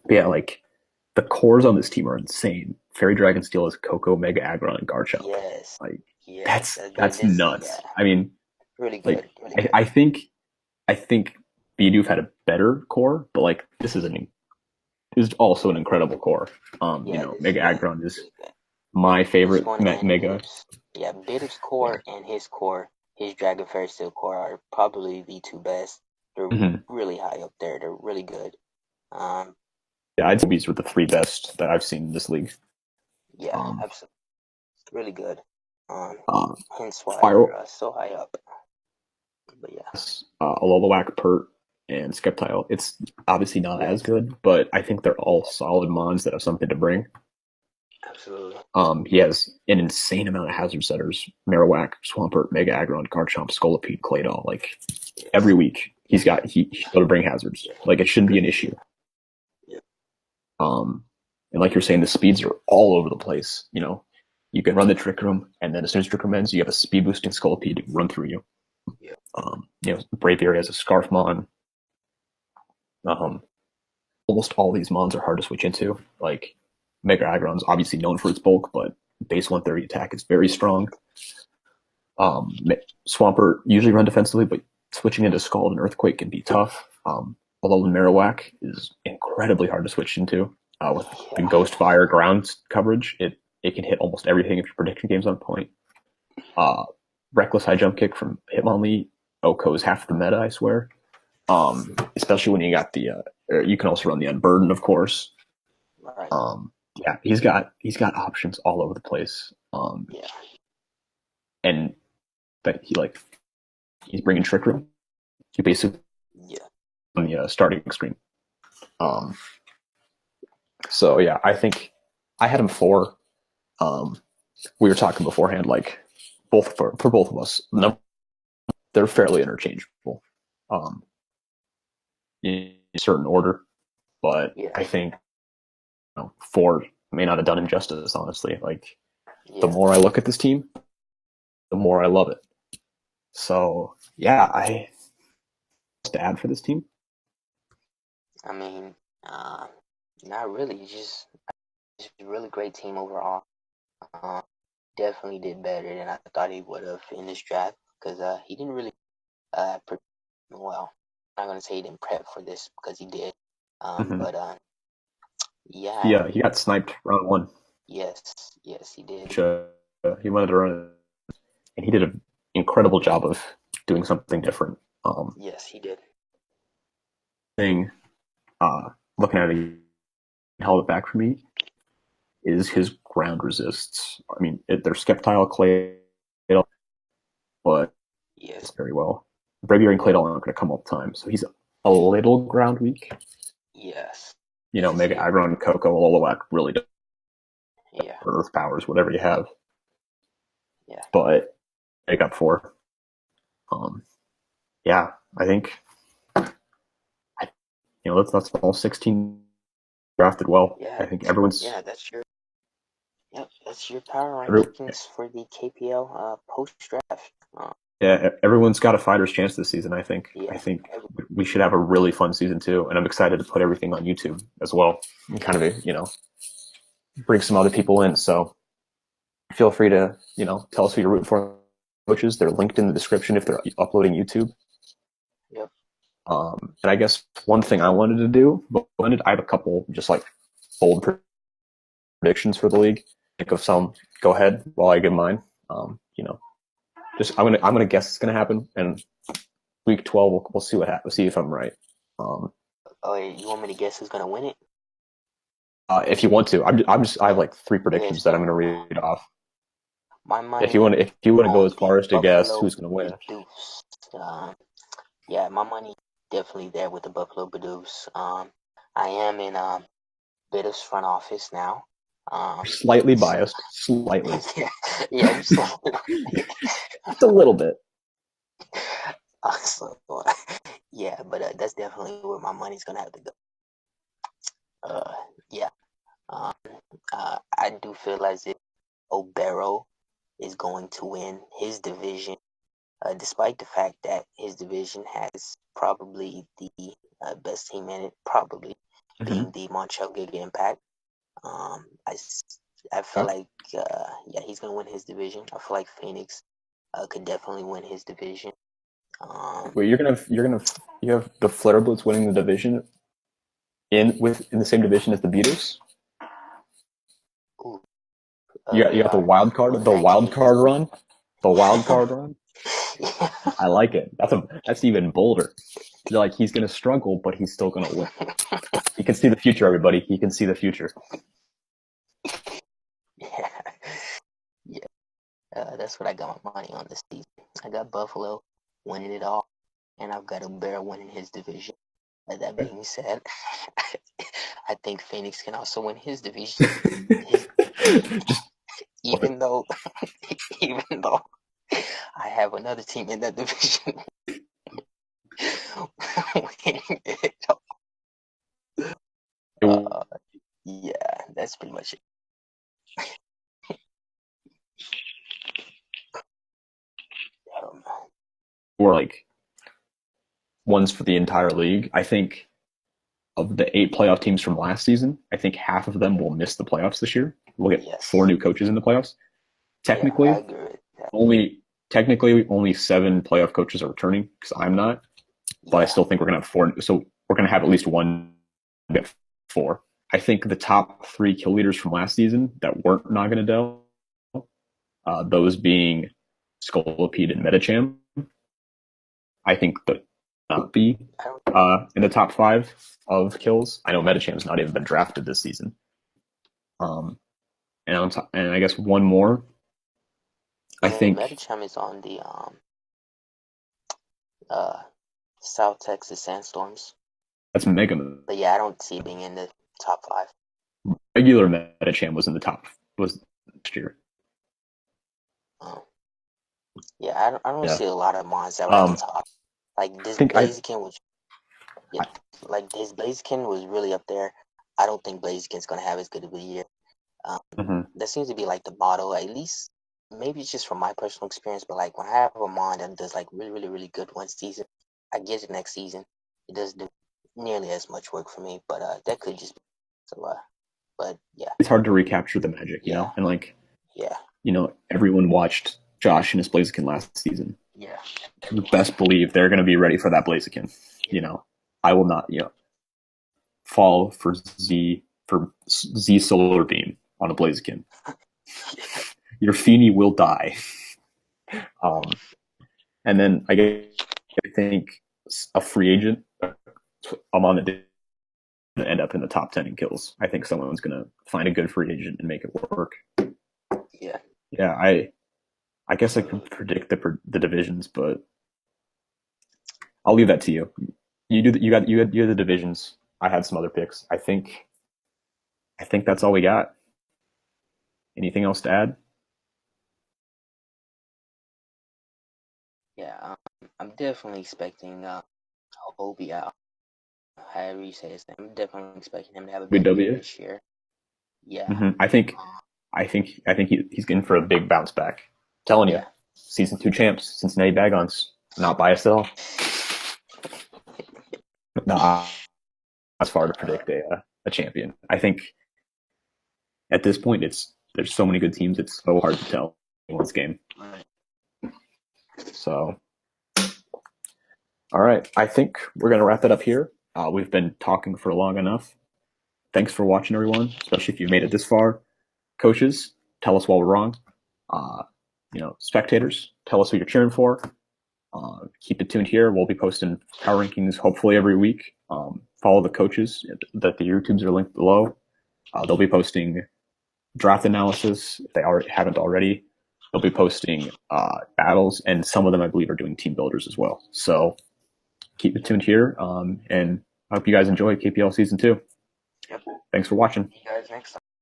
Yeah, like the cores on this team are insane. Fairy Dragon Steel is Coco, Mega Aggron, and Garchomp. Yes. Like yes. that's nuts. Yeah. I mean, really good. Like, really good. I think Bidoof had a better core, but like this is also an incredible core. Mega Aggron is my favorite Mega. Yeah, Bidoof's core and his core, his Dragon Fairy Steel core are probably the two best. They're really high up there. They're really good. Yeah, I'd say these were the 3 best that I've seen in this league. Yeah, absolutely. Really good. Hence why they're so high up. But yeah. Alolan Pert and Sceptile. It's obviously not as good, but I think they're all solid mons that have something to bring. Absolutely. He has an insane amount of hazard setters. Marowak, Swampert, Mega Aggron, Garchomp, Scolipede, Claydol. Like every week he's able to bring hazards. Like it shouldn't be an issue. And like you're saying, the speeds are all over the place. You can run the Trick Room, and then as soon as Trick Room ends, you have a speed boosting Scolipede run through you. Braviary has a Scarfmon. Almost all these mons are hard to switch into. Like Mega Aggron's obviously known for its bulk, but base 130 attack is very strong. Swampert usually run defensively, but switching into Scald and Earthquake can be tough. Alolan Marowak is incredibly hard to switch into. With the Ghost Fire ground coverage, it can hit almost everything if your prediction game's on point. Reckless High Jump Kick from Hitmonlee. Oko is half the meta, I swear. Especially when you got the you can also run the Unburden, of course. Right. Yeah, he's got options all over the place. And that he's bringing Trick Room. You basically on the starting screen. So yeah, I think I had him 4. We were talking beforehand, like both for both of us. They're fairly interchangeable. In a certain order, but I think 4 may not have done him justice. Honestly, like the more I look at this team, the more I love it. So yeah, I to add for this team. I mean, not really. Just a really great team overall. Definitely did better than I thought he would have in this draft because he didn't really well. I'm not gonna say he didn't prep for this because he did. But yeah, he got sniped round 1. Yes, he did. Which, he wanted to run it, and he did an incredible job of doing something different. Yes, he did. Looking at it, held it back for me is his ground resists. I mean, they're Sceptile, Clay, but Yes. it's very well. Bravier and Claydol aren't going to come all the time, so he's a little ground weak. Yes. Mega Aggron and Coco Olowak really do. Yeah. Earth powers, whatever you have. Yeah. But make up for. Yeah, I think that's all 16 drafted well. Yeah. I think everyone's. Yeah, that's your. Yep, that's your power rankings for the KPL post draft. Yeah, everyone's got a fighter's chance this season. I think. Yeah. I think we should have a really fun season too, and I'm excited to put everything on YouTube as well, and kind of bring some other people in. So feel free to tell us who you're rooting for. Coaches, they're linked in the description if they're uploading YouTube. Yep. And I guess one thing I wanted to do, I have a couple just like bold predictions for the league. Think of some. Go ahead while I give mine. Just I'm gonna guess it's gonna happen, and week 12 we'll see what happens. We'll see if I'm right. You want me to guess who's gonna win it? If you want to, I have like 3 predictions that I'm gonna read off. My money. If you want to go as far as to guess who's gonna win. Yeah, my money definitely there with the Buffalo Bidoofs. I am in Bidoof's front office now. Slightly biased, slightly. yeah, just a little bit. Yeah, but that's definitely where my money's gonna have to go. Yeah. I do feel as if Obaro is going to win his division, despite the fact that his division has probably the best team in it, probably being the Montreal Giga Impact. I feel like he's gonna win his division. I feel like Phoenix could definitely win his division. Wait, you have the Flutterblitz winning the division in the same division as the Beatles? You got the wild card run. The wild card run. I like it. That's even bolder. Like he's gonna struggle, but he's still gonna win. He can see the future, everybody. He can see the future. Yeah. That's what I got my money on this season. I got Buffalo winning it all, and I've got Obaro winning his division. That being said, I think Phoenix can also win his division. Even though I have another team in that division winning it all. Yeah, that's pretty much it. Or like ones for the entire league. I think of the 8 playoff teams from last season, I think half of them will miss the playoffs this year. We'll get 4 new coaches in the playoffs. Technically, only 7 playoff coaches are returning because I'm not. But I still think we're gonna have 4. So we're gonna have at least one get 4. I think the top 3 kill leaders from last season that weren't Naganadel, those being Scolipede and Metacham, I think that not be in the top 5 of kills. I know Metacham's not even been drafted this season. And I guess one more. I think Metacham is on the South Texas Sandstorms. That's Mega. But yeah, I don't see it being in the top 5. Regular Metacham was in the top last year. Yeah, I don't see a lot of mons that were at the top. Like this Blaziken was, like his Blaziken was really up there. I don't think Blaziken's gonna have as good of a year. That seems to be like the model, at least. Maybe it's just from my personal experience, but like when I have a mon that does like really, really, really good one season, I get it next season. It doesn't do nearly as much work for me, but that could just be so. But yeah, it's hard to recapture the magic, you know, and like everyone watched Josh and his Blaziken last season. Yeah, you best believe they're going to be ready for that Blaziken. I will not, fall for Z Solar Beam on a Blaziken. Your Feeny will die. And then I think a free agent, I'm on the to end up in the top 10 in kills. I think someone's going to find a good free agent and make it work. Yeah. Yeah, I guess I could predict the divisions, but I'll leave that to you. You do. You had the divisions. I had some other picks. I think that's all we got. Anything else to add? Yeah, I'm definitely expecting Obi out. However you say his name, I'm definitely expecting him to have a better year W. this year. Yeah. Mm-hmm. I think he's getting for a big bounce back. I'm telling you, Yeah. season 2 champs, Cincinnati Bagons. Not biased at all. Nah, as far to predict a champion. I think at this point, there's so many good teams. It's so hard to tell anyone's game. So, all right, I think we're gonna wrap it up here. We've been talking for long enough. Thanks for watching, everyone. Especially if you made it this far. Coaches, tell us while we're wrong. Spectators, tell us who you're cheering for. Keep it tuned here. We'll be posting power rankings hopefully every week. Follow the coaches that the YouTubes are linked below. They'll be posting draft analysis if they haven't already. They'll be posting battles, and some of them I believe are doing team builders as well. So keep it tuned here, and I hope you guys enjoy KPL Season 2. Yep. Thanks for watching. See you guys next time.